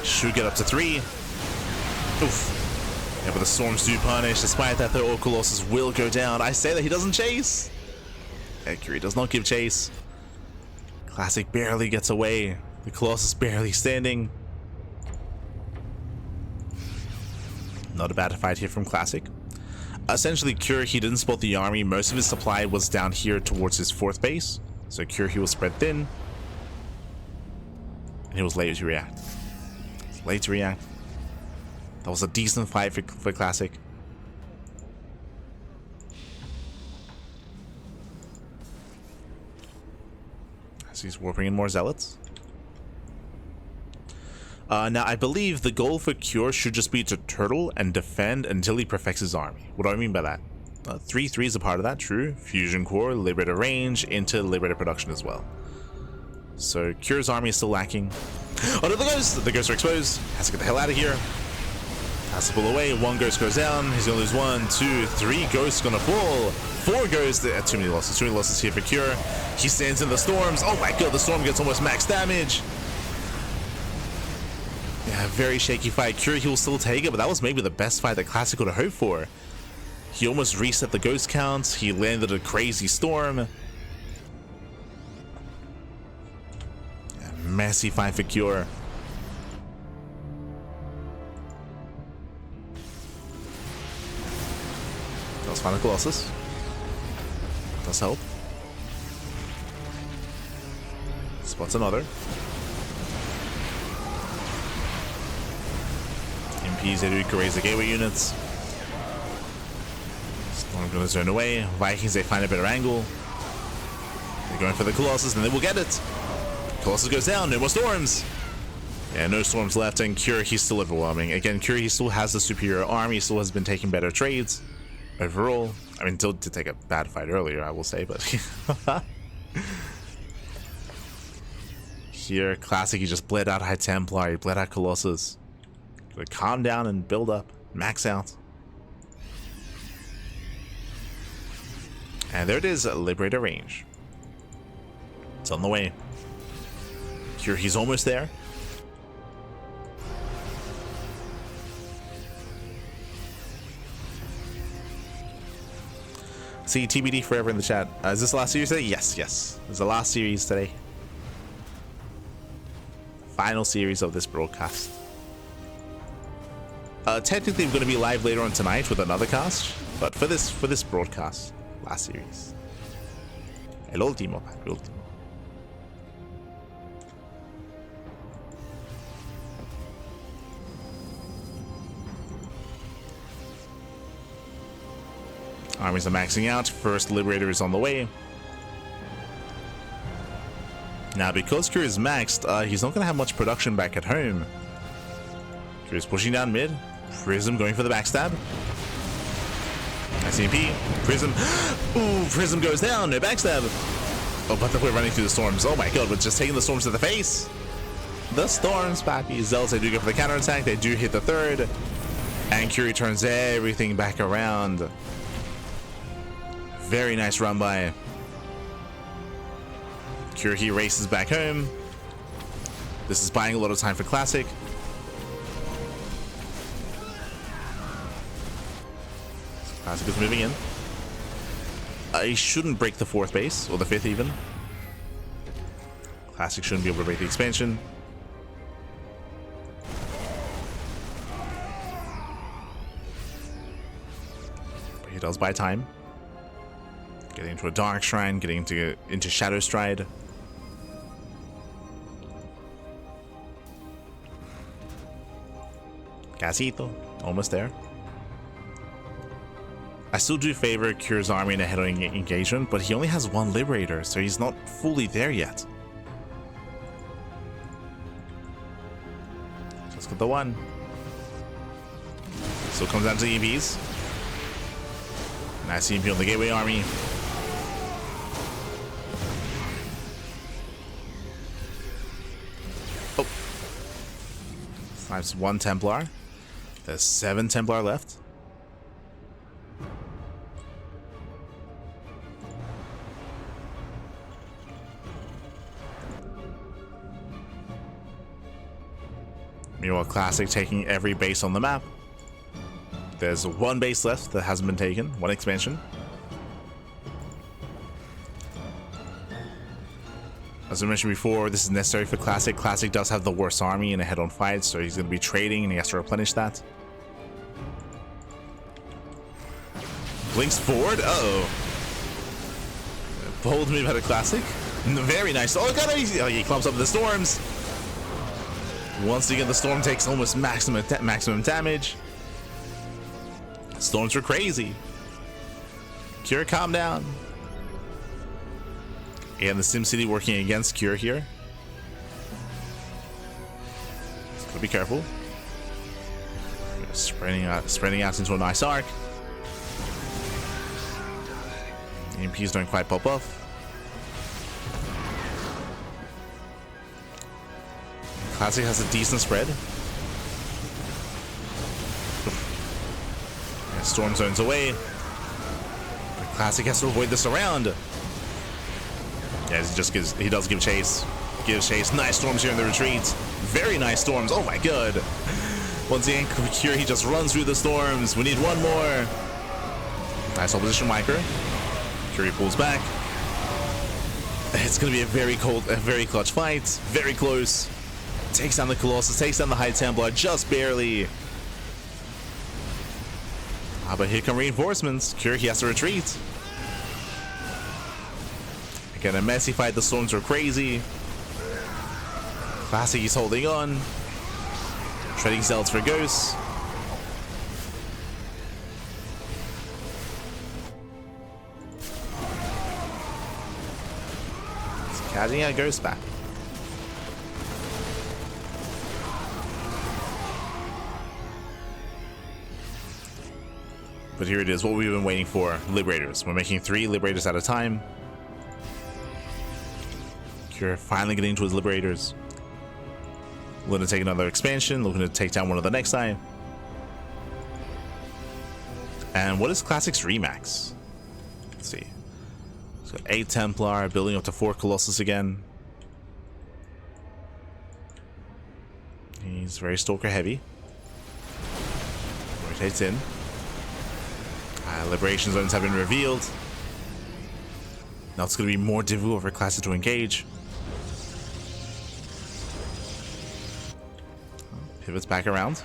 Should get up to 3. Oof. Yeah, but the storms do punish. Despite that, though, Colossus will go down. I say that he doesn't chase. Cure does not give chase. Classic barely gets away. The Colossus barely standing. Not a bad fight here from Classic. Essentially, Cure, he didn't spot the army. Most of his supply was down here towards his 4th base. So Cure, he was spread thin. And he was late to react. That was a decent fight for Classic. As he's warping in more zealots. Now, I believe the goal for Cure should just be to turtle and defend until he perfects his army. What do I mean by that? 3-3 is a part of that, true. Fusion Core, Liberator range, into Liberator production as well. So Cure's army is still lacking. Oh no, the ghosts! The ghosts are exposed. Has to get the hell out of here. Has to pull away. 1 ghost goes down. He's gonna lose 1, 2, 3 ghosts gonna fall. 4 ghosts. Too many losses. Too many losses here for Cure. He stands in the storms. Oh my god, the storm gets almost max damage. Yeah, very shaky fight. Cure, he will still take it, but that was maybe the best fight that Classic could have hoped for. He almost reset the ghost counts. He landed a crazy storm. Yeah, messy fight for Cure. That was Final Colossus. Does help. Spots another. MPs, they do raise the gateway units. Storm gonna turn away. Vikings, they find a better angle. They're going for the Colossus, and they will get it. Colossus goes down. No more storms. Yeah, no storms left, and Cure, he's still overwhelming. Again, Cure, he still has the superior army. He still has been taking better trades overall. I mean, still did take a bad fight earlier, I will say, but here, Classic, he just bled out High Templar. He bled out Colossus. Gotta calm down and build up, max out. And there it is, Liberator range. It's on the way. Here, he's almost there. See, TBD forever in the chat. Is this the last series today? Yes, yes. It's the last series today. Final series of this broadcast. Technically, we're going to be live later on tonight with another cast, but for this broadcast, last series. El último, el último. Armies are maxing out. First Liberator is on the way. Now, because Cure is maxed, he's not going to have much production back at home. Cure is pushing down mid. Prism going for the backstab. SCP. Prism. Ooh, Prism goes down. No backstab. Oh, but we're running through the storms. Oh my god, we're just taking the storms to the face. The storms, pappy. Zealots, they do go for the counterattack. They do hit the 3rd. And Cure turns everything back around. Very nice run by Cure. He races back home. This is buying a lot of time for Classic. Classic is moving in. He shouldn't break the 4th base, or the 5th even. Classic shouldn't be able to break the expansion. But he does buy time. Getting into a Dark Shrine, getting into Shadow Stride. Casito, almost there. I still do favor Cure's army in a head-on engagement, but he only has 1 Liberator, so he's not fully there yet. Let's get the 1. Still comes down to the EVs. Nice EMP on the Gateway army. Oh. Snipes 1 Templar. There's 7 Templar left. Meanwhile, Classic taking every base on the map. There's 1 base left that hasn't been taken, 1 expansion. As I mentioned before, this is necessary for Classic. Classic does have the worst army in a head-on fight, so he's going to be trading and he has to replenish that. Blinks forward. Uh-oh. Bold move out of Classic. Very nice. Oh, God, he clumps up the storms. Once again, the storm takes almost maximum damage. Storms were crazy. Cure, calm down. And the SimCity working against Cure here. So be careful. Spreading out into a nice arc. EMPs don't quite pop off. Classic has a decent spread. And Storm zones away. But Classic has to avoid this around. Yeah, he does give chase. Gives chase. Nice storms here in the retreat. Very nice storms. Oh my god. Once again, Cure, he just runs through the storms. We need one more. Nice opposition micro. Cure pulls back. It's gonna be a very clutch fight. Very close. Takes down the Colossus, takes down the High Templar just barely. But here come reinforcements. Cure, he has to retreat. Again, a messy fight. The storms are crazy. Classic, he's holding on. Trading cells for ghosts. Catching a ghost back. But here it is, what we've been waiting for. Liberators. We're making 3 Liberators at a time. Cure finally getting into his Liberators. Looking to take another expansion. Looking to take down one of the next time. And what is Classic's Remax? Let's see. He's got 8 Templar, building up to 4 Colossus again. He's very Stalker heavy. Rotates in. Liberation zones have been revealed. Now it's going to be more difficult for Classic to engage. Pivots back around.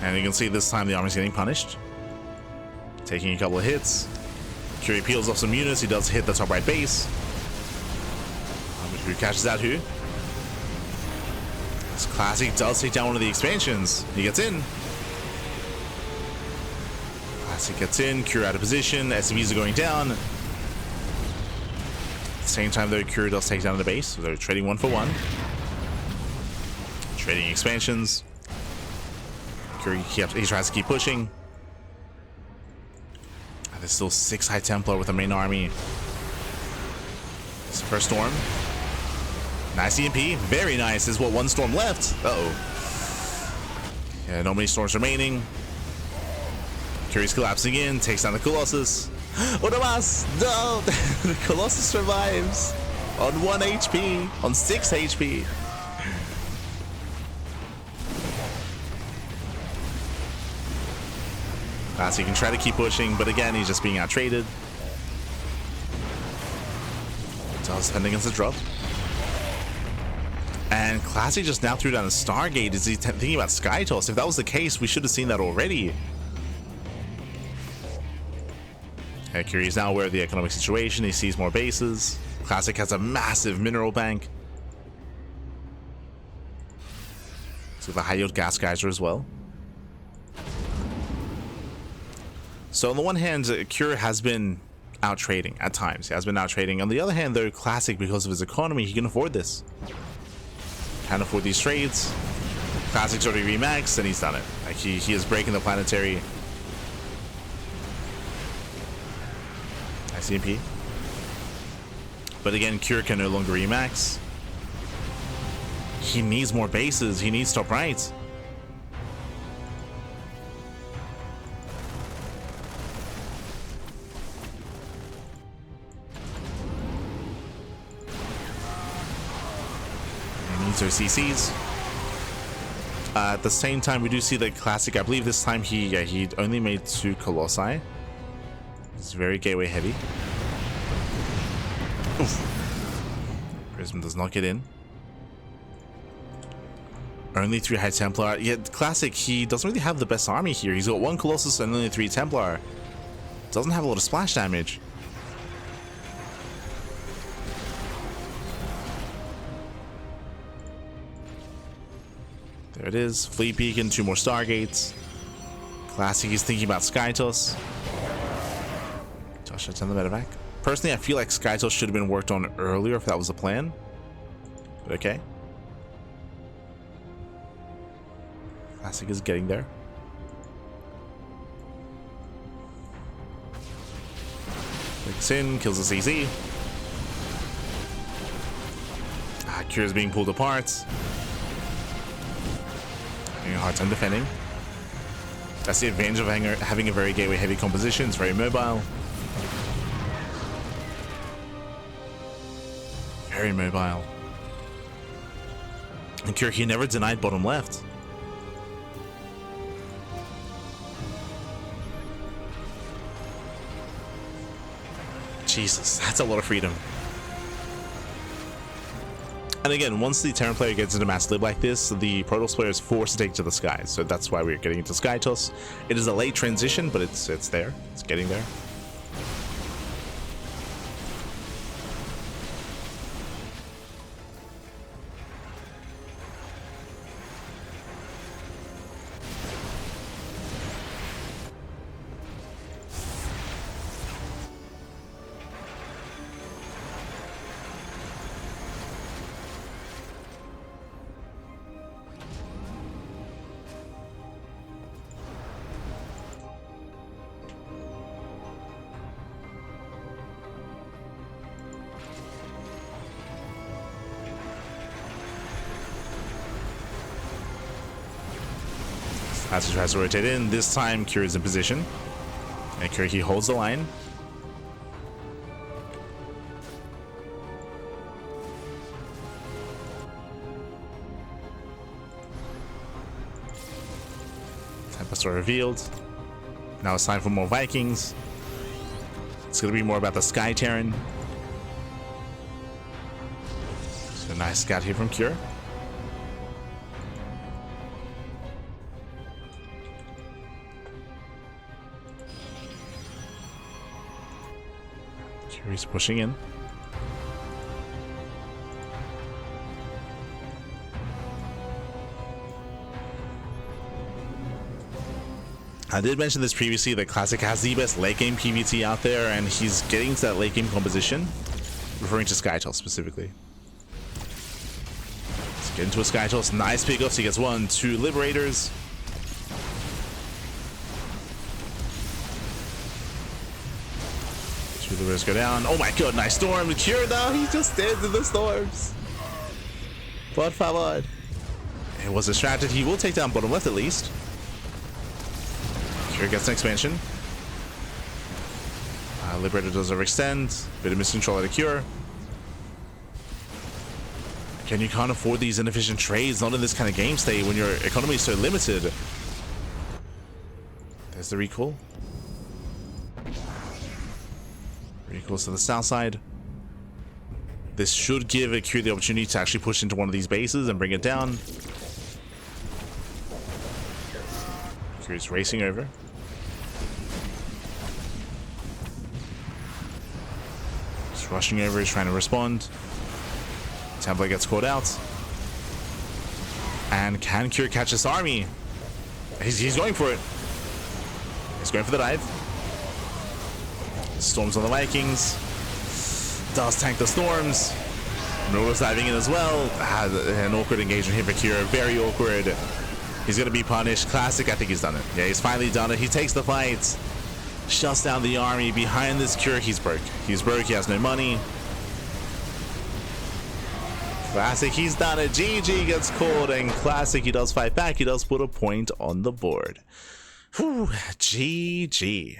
And you can see this time the army's getting punished. Taking a couple of hits. Curie peels off some units. He does hit the top right base. Who catches that who? This Classic does take down one of the expansions. He gets in. Classic gets in. Cure out of position. SCVs are going down. At the same time though, Cure does take down the base. So they're trading 1 for 1. Trading expansions. He tries to keep pushing. There's still 6 High Templar with the main army. This first storm. Nice EMP. Very nice. There's 1 storm left. Uh-oh. Yeah, not many storms remaining. Curie's collapsing in. Takes down the Colossus. Odamas! No! The Colossus survives. On 1 HP. On 6 HP. So you can try to keep pushing, but again, he's just being out-traded. Does defend against the drop. And Classic just now threw down a Stargate. Is he thinking about Sky Toss? If that was the case, we should have seen that already. Curie is now aware of the economic situation. He sees more bases. Classic has a massive mineral bank. So the high-yield gas geyser as well. So on the one hand, Cure has been out trading at times. He has been out trading. On the other hand, though, Classic, because of his economy, he can afford this. Can't afford these trades. Classic's already remaxed, and he's done it. Like he is breaking the planetary. Nice EMP. But again, Cure can no longer remax. He needs more bases. He needs top right. He needs those CCs. At the same time, we do see the Classic. I believe this time he only made 2 Colossi. It's very gateway heavy. Oof. Prism does not get in. Only 3 High Templar. Yet Classic, he doesn't really have the best army here. He's got 1 Colossus and only 3 Templar. Doesn't have a lot of splash damage. There it is. Fleet Beacon, 2 more Stargates. Classic, he's thinking about Skytos. Josh, I turn the medevac. Personally, I feel like Skytos should have been worked on earlier if that was the plan. But okay. Classic is getting there. Clicks in, kills the CC. Cure is being pulled apart. Having a hard time defending. That's the advantage of having a very gateway heavy composition. It's very mobile. Very mobile. And Cure, he never denied bottom left. Jesus, that's a lot of freedom. And again, once the Terran player gets into mass lib like this, the Protoss player is forced to take it to the skies. So that's why we're getting into Skytos. It is a late transition, but it's there. It's getting there. As he tries to rotate in, this time Cure is in position. And Cure, he holds the line. Tempest are revealed. Now it's time for more Vikings. It's going to be more about the Sky Terran. So a nice scout here from Cure. He's pushing in. I did mention this previously, that Classic has the best late game PvT out there, and he's getting to that late game composition, referring to Skytos specifically. Let's get into a Skytos. Nice pickups. He gets 1, 2 Liberators. The risk go down. Oh my god, nice storm. Cure now, he just stands in the storms. Por favor. It was distracted. He will take down bottom left at least. Cure gets an expansion. Liberator does overextend. Bit of miscontrol at a Cure. Again, you can't afford these inefficient trades, not in this kind of game state when your economy is so limited. There's the recall. Recalls to the south side. This should give a Cure the opportunity to actually push into one of these bases and bring it down. Cure's racing over. He's rushing over, he's trying to respond. Templar gets caught out. And can Cure catch this army? He's going for it. He's going for the dive. Storms on the Vikings. Does tank the storms. Nora's diving in as well. An awkward engagement here for Cure. Very awkward. He's going to be punished. Classic, I think he's done it. Yeah, he's finally done it. He takes the fight. Shuts down the army. Behind this Cure, he's broke. He's broke. He has no money. Classic, he's done it. GG gets called. And Classic, he does fight back. He does put a point on the board. Whew, GG.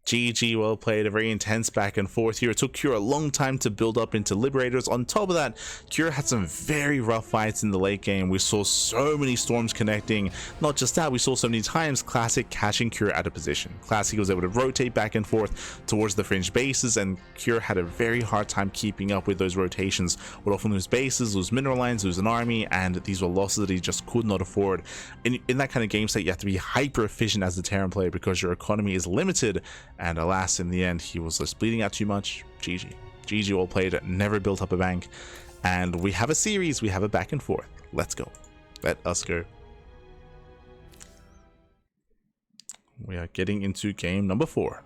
GG, well played. A very intense back and forth here. It took Cure a long time to build up into Liberators. On top of that, Cure had some very rough fights in the late game. We saw so many storms connecting. Not just that, we saw so many times Classic catching Cure out of position. Classic was able to rotate back and forth towards the fringe bases, and Cure had a very hard time keeping up with those rotations. Would often lose bases, lose mineral lines, lose an army, and these were losses that he just could not afford. In that kind of game state, you have to be hyper efficient as the Terran player because your economy is limited. And alas, in the end, he was just bleeding out too much. GG. GG, well played. Never built up a bank. And we have a series. We have a back and forth. Let's go. Let us go. We are getting into game number 4.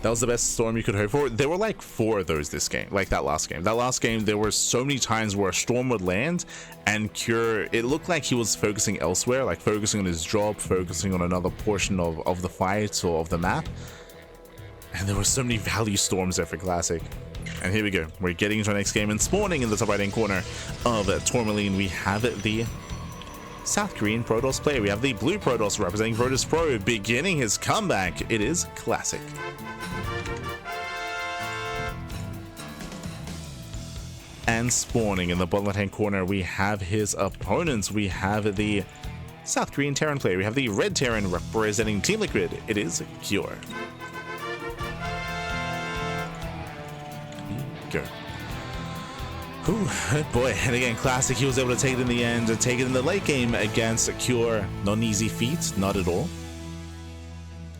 That was the best storm you could hope for. There were like 4 of those this game, like that last game. That last game, there were so many times where a storm would land and Cure, it looked like he was focusing elsewhere, like focusing on his job, focusing on another portion of the fight or of the map. And there were so many value storms there for Classic. And here we go. We're getting into our next game, and spawning in the top right hand corner of Tourmaline, we have the South Korean Protoss player. We have the blue Protoss representing Virtus Pro beginning his comeback. It is Classic. And spawning in the bottom left hand corner, we have his opponents. We have the South Korean Terran player. We have the red Terran representing Team Liquid. It is Cure. Go. Ooh, good boy. And again, Classic, he was able to take it in the end and take it in the late game against Cure. Not an easy feat, not at all.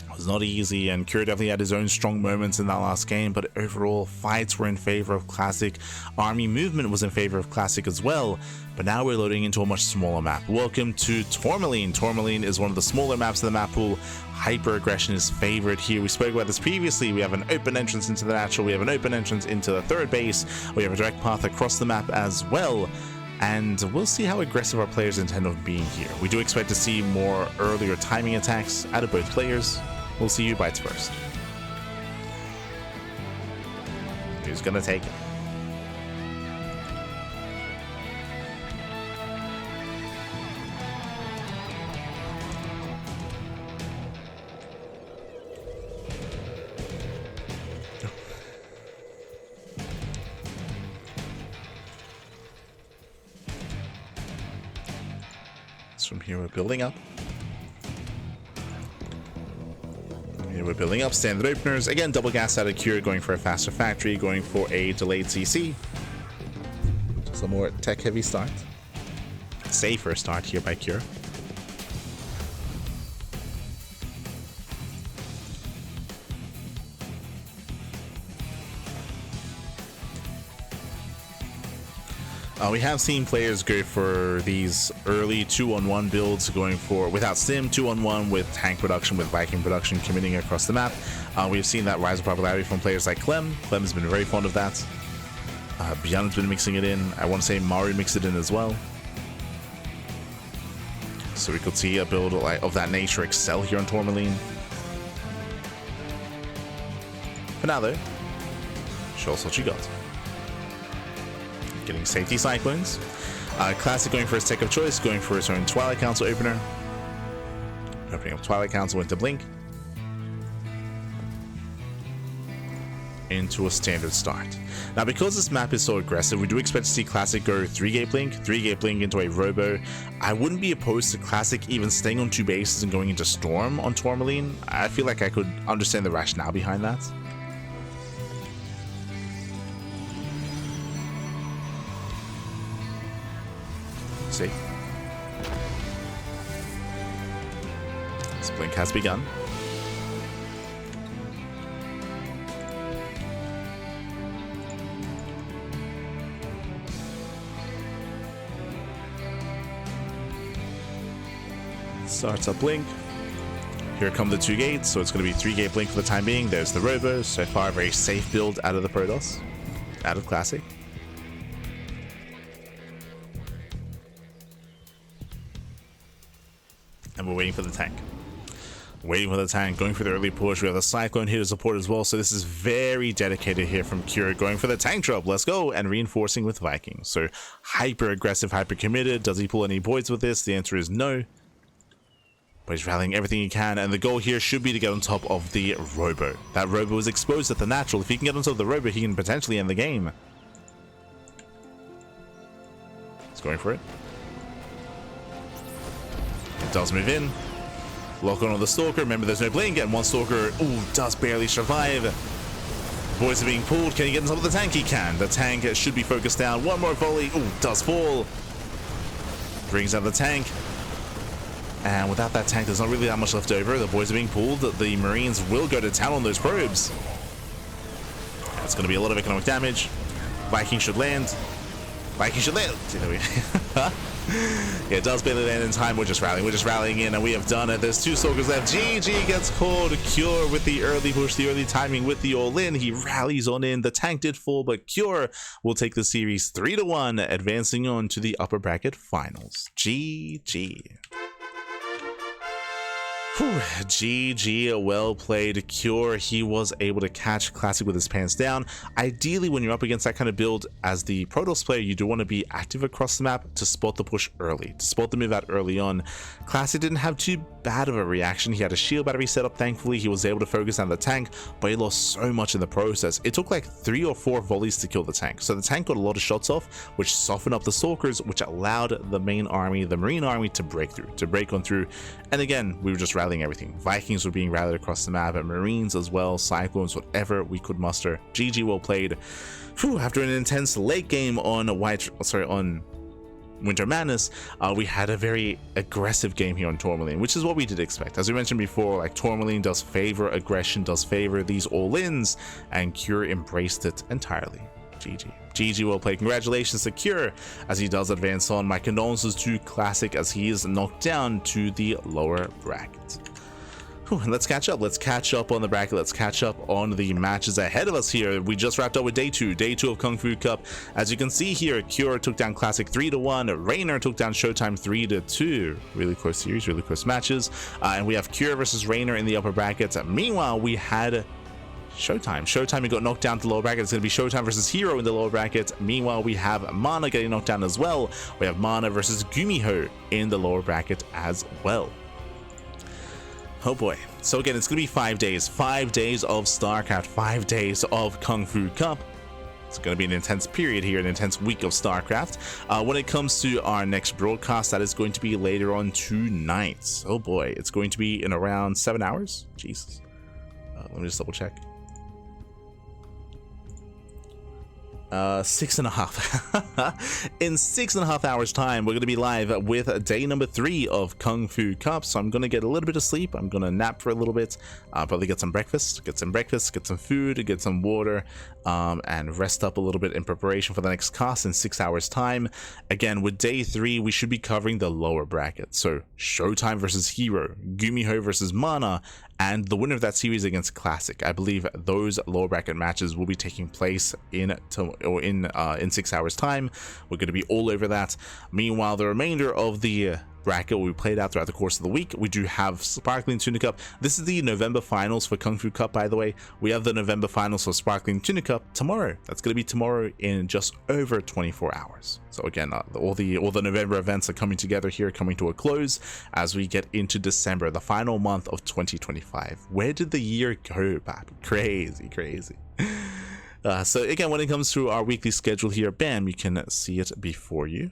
It was not easy, and Cure definitely had his own strong moments in that last game, but overall, fights were in favor of Classic. Army movement was in favor of Classic as well, but now we're loading into a much smaller map. Welcome to Tourmaline. Tourmaline is one of the smaller maps of the map pool. Hyper aggression is favored here. We spoke about this previously. We have an open entrance into the natural, we have an open entrance into the third base, we have a direct path across the map as well. And we'll see how aggressive our players intend on being here. We do expect to see more earlier timing attacks out of both players. We'll see who bites first. Who's gonna take it? So from here we're building up. We're building up standard openers. Again, double gas out of Cure, going for a faster factory, going for a delayed CC. Just a more tech heavy start. Safer start here by Cure. We have seen players go for these early 2-on-1 builds, going for without stim 2-on-1 with tank production, with Viking production committing across the map. We've seen that rise in popularity from players like Clem. Clem has been very fond of that. Bjorn's been mixing it in. I want to say Maru mixed it in as well. So we could see a build of that nature excel here on Tourmaline. For now though, show us what you got. Getting safety cyclones. Classic going for his tech of choice, going for his own Twilight Council opener. Opening up Twilight Council into Blink. Into a standard start. Now, because this map is so aggressive, we do expect to see Classic go 3-gate Blink into a Robo. I wouldn't be opposed to Classic even staying on 2 bases and going into Storm on Tourmaline. I feel like I could understand the rationale behind that. See. This blink has begun. Starts up blink. Here come the 2 gates, so it's going to be 3-gate blink for the time being. There's the Robo. So far, a very safe build out of the Protoss, out of Classic. And we're waiting for the tank. Waiting for the tank, going for the early push. We have the Cyclone here to support as well, so this is very dedicated here from Cure, going for the tank drop. Let's go, and reinforcing with Vikings. So hyper aggressive, hyper committed. Does he pull any voids with this? The answer is no. But he's rallying everything he can, and the goal here should be to get on top of the Robo. That Robo was exposed at the natural. If he can get on top of the Robo, he can potentially end the game. He's going for it. It does move in. Lock on the Stalker. Remember, there's no blink, and one Stalker, ooh, does barely survive. Boys are being pulled. Can he get on top of the tank? He can. The tank should be focused down. One more volley. Ooh, does fall. Brings out the tank. And without that tank, there's not really that much left over. The boys are being pulled. The Marines will go to town on those probes. That's going to be a lot of economic damage. Viking should land. Viking should land. Yeah, it does barely land in time. We're just rallying in, and we have done it. There's 2 Stalkers left. GG gets called. Cure with the early push, the early timing with the all-in. He rallies on in. The tank did fall, but Cure will take the series 3-1, advancing on to the upper bracket finals. GG. Whew, GG, well played, Cure. He was able to catch Classic with his pants down. Ideally, when you're up against that kind of build as the Protoss player, you do want to be active across the map to spot the push early, to spot the move out early on. Classic didn't have too bad of a reaction. He had a shield battery set up, thankfully. He was able to focus on the tank, but he lost so much in the process. It took like 3 or 4 volleys to kill the tank. So the tank got a lot of shots off, which softened up the Stalkers, which allowed the main army, the Marine army, to break on through. And again, we were just rallying everything. Vikings were being rallied across the map, and Marines as well, Cyclones, whatever we could muster. GG, well played. Whew, after an intense late game on Winter Madness, we had a very aggressive game here on Tourmaline, which is what we did expect. As we mentioned before, like, Tourmaline does favor aggression, does favor these all-ins, and Cure embraced it entirely. GG. GG, well played. Congratulations to Cure as he does advance on. My condolences to Classic as he is knocked down to the lower bracket. Whew, let's catch up. Let's catch up on the bracket. Let's catch up on the matches ahead of us here. We just wrapped up with day 2 of KungFu Cup. As you can see here, Cure took down Classic 3-1. Raynor took down Showtime 3-2. Really close series, really close matches. And we have Cure versus Raynor in the upper brackets. Meanwhile, we had Showtime, he got knocked down to the lower bracket. It's going to be Showtime versus Hero in the lower bracket. Meanwhile, we have Mana getting knocked down as well. We have Mana versus Gumiho in the lower bracket as well. Oh boy. So again, it's going to be 5 days. 5 days of StarCraft, 5 days of KungFu Cup. It's going to be an intense period here, an intense week of StarCraft. When it comes to our next broadcast, that is going to be later on tonight. Oh boy, it's going to be in around 7 hours. Jesus. Let me just double check. 6.5. In 6.5 hours time, we're going to be live with day number 3 of KungFu Cup. So I'm going to get a little bit of sleep. I'm going to nap for a little bit, probably get some breakfast, get some food, get some water, and rest up a little bit in preparation for the next cast in 6 hours time. Again, with day 3, we should be covering the lower bracket. So Showtime versus Hero, Gumiho versus Mana, and the winner of that series against Classic. I believe those lower bracket matches will be taking place in 6 hours time. We're going to be all over that. Meanwhile, the remainder of the bracket will be played out throughout the course of the week. We do have Sparkling Tuna Cup. This is the November finals for KungFu Cup, by the way. We have the November finals for Sparkling Tuna Cup tomorrow. That's going to be tomorrow in just over 24 hours. So again, all the November events are coming together here, coming to a close as we get into December, the final month of 2025. Where did the year go, Pap? Crazy. So again, when it comes to our weekly schedule here, bam, you can see it before you.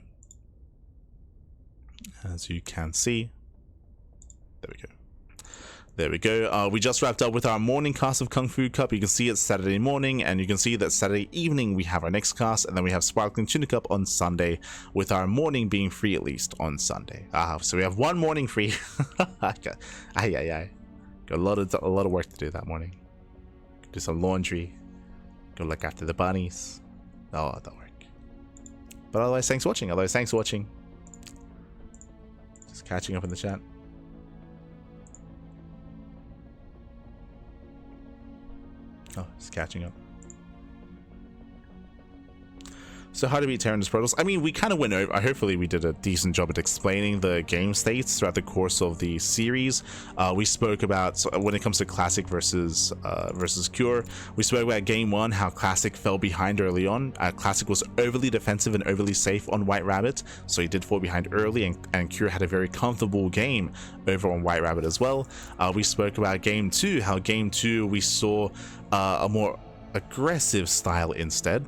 As you can see, there we go. We just wrapped up with our morning cast of KungFu Cup. You can see it's Saturday morning, and you can see that Saturday evening we have our next cast, and then we have Sparkling Tuna Cup on Sunday, with our morning being free at least on Sunday. So we have one morning free. Got a lot of work to do that morning. Do some laundry, go look after the bunnies. Oh, that'll work. But otherwise, thanks for watching. Just catching up in the chat. Oh, just catching up. So So how to beat Terranus Protoss. I mean, we kind of went over, hopefully we did a decent job at explaining the game states throughout the course of the series. We spoke about, so when it comes to Classic versus Cure, we spoke about game 1, how Classic fell behind early on. Classic was overly defensive and overly safe on White Rabbit, so he did fall behind early, and Cure had a very comfortable game over on White Rabbit as well. We spoke about game 2, how game 2 we saw a more aggressive style instead.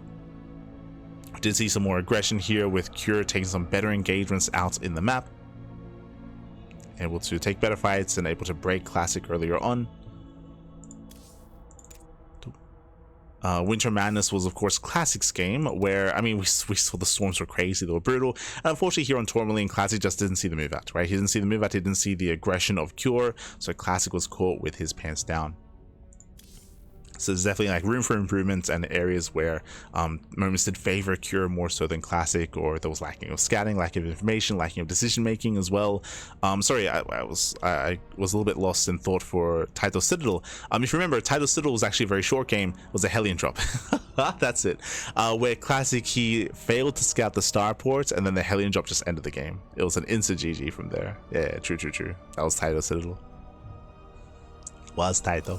Did see some more aggression here with Cure taking some better engagements out in the map, able to take better fights and able to break Classic earlier on. Winter Madness was of course Classic's game, where I mean we saw the storms were crazy, they were brutal, and unfortunately here on Tourmaline, Classic just didn't see the move out, right? He didn't see the move out, he didn't see the aggression of Cure, so Classic was caught with his pants down. So there's definitely like room for improvement and areas where moments did favor Cure more so than Classic, or there was lacking of scouting, lack of information, lacking of decision making as well. Sorry, I was a little bit lost in thought for Taito Citadel. If you remember, Taito Citadel was actually a very short game. It was a Hellion drop. That's it. Where Classic, he failed to scout the starport, and then the Hellion drop just ended the game. It was an instant GG from there. Yeah, true. That was Taito Citadel. Was Taito.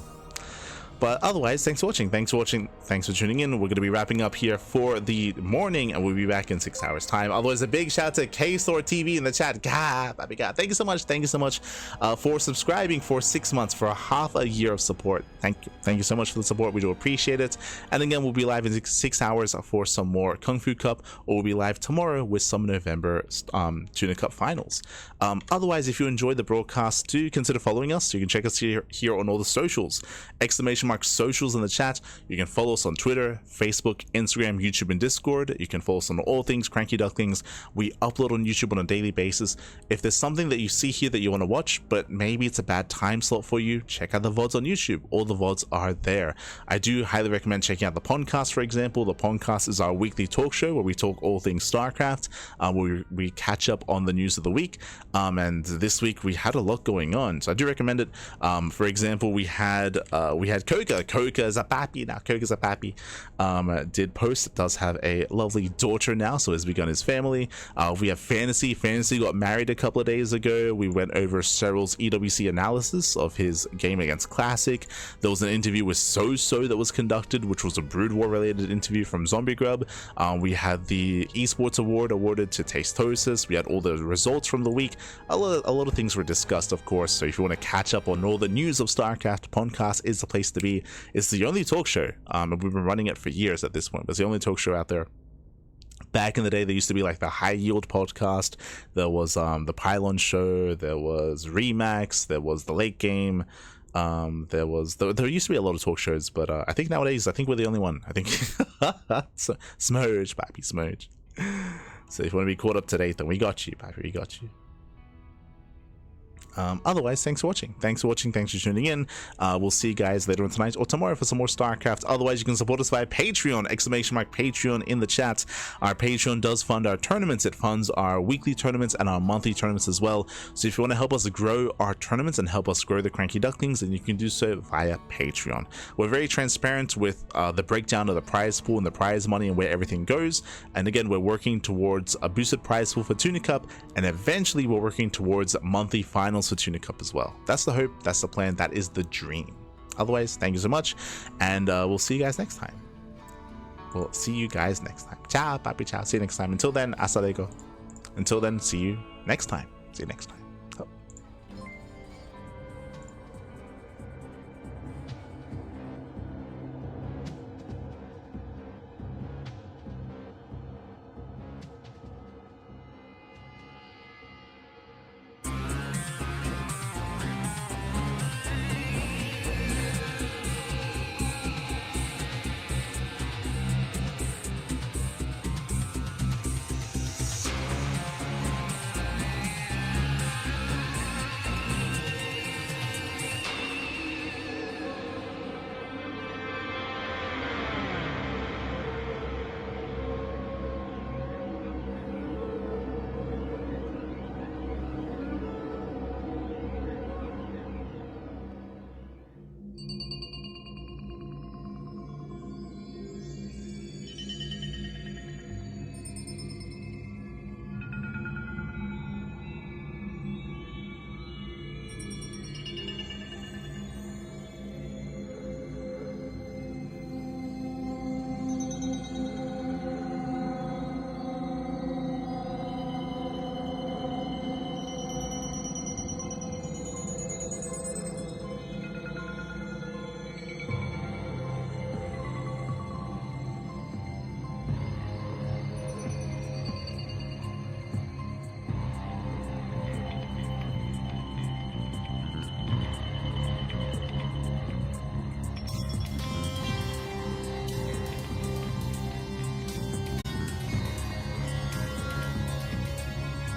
But otherwise, thanks for watching. Thanks for tuning in. We're going to be wrapping up here for the morning, and we'll be back in 6 hours time. Otherwise, a big shout out to KStore TV in the chat. God, thank you so much for subscribing for 6 months, for half a year of support. Thank you so much for the support. We do appreciate it. And again, we'll be live in 6 hours for some more KungFu Cup, or we'll be live tomorrow with some November Tuna Cup finals. Otherwise, if you enjoyed the broadcast, do consider following us. You can check us here on all the socials. !socials in the chat. You can follow us on Twitter, Facebook, Instagram, YouTube, and Discord. You can follow us on all things KranKy Ducklings. We upload on YouTube on a daily basis. If there's something that you see here that you want to watch, but maybe it's a bad time slot for you, check out the VODs on YouTube. All the VODs are there. I do highly recommend checking out the podcast, for example. The podcast is our weekly talk show where we talk all things StarCraft, where we catch up on the news of the week. And this week we had a lot going on, so I do recommend it. For example, we had Koka is a papi now. Koka's a papi. Did post, does have a lovely daughter now, so has begun his family. We have Fantasy got married a couple of days ago. We went over Cyril's EWC analysis of his game against Classic. There was an interview with So that was conducted, which was a Brood War related interview from Zombie Grub. We had the esports award awarded to Tastosis. We had all the results from the week. A lot of things were discussed, of course, so if you want to catch up on all the news of StarCraft, podcast is the place to be. It's the only talk show, and we've been running it for years at this point, but it's the only talk show out there. Back in the day, there used to be like the High Yield podcast, there was the Pylon show, there was Remax, there was the Late Game, there used to be a lot of talk shows, but I think nowadays, we're the only one. I think so, Smurge, papi, Smurge. So if you want to be caught up to date, then we got you, papi, we got you. Otherwise, thanks for watching. Thanks for tuning in. We'll see you guys later on tonight or tomorrow for some more StarCraft. Otherwise, you can support us via Patreon, !Patreon in the chat. Our Patreon does fund our tournaments. It funds our weekly tournaments and our monthly tournaments as well. So if you want to help us grow our tournaments and help us grow the KranKy Ducklings, then you can do so via Patreon. We're very transparent with the breakdown of the prize pool and the prize money and where everything goes. And again, we're working towards a boosted prize pool for Tuna Cup, and eventually we're working towards monthly finals for Tuna Cup as well. That's the hope, that's the plan, that is the dream. Otherwise, thank you so much, and we'll see you guys next time. Ciao, papi, ciao. See you next time. Until then, hasta luego. Until then, see you next time.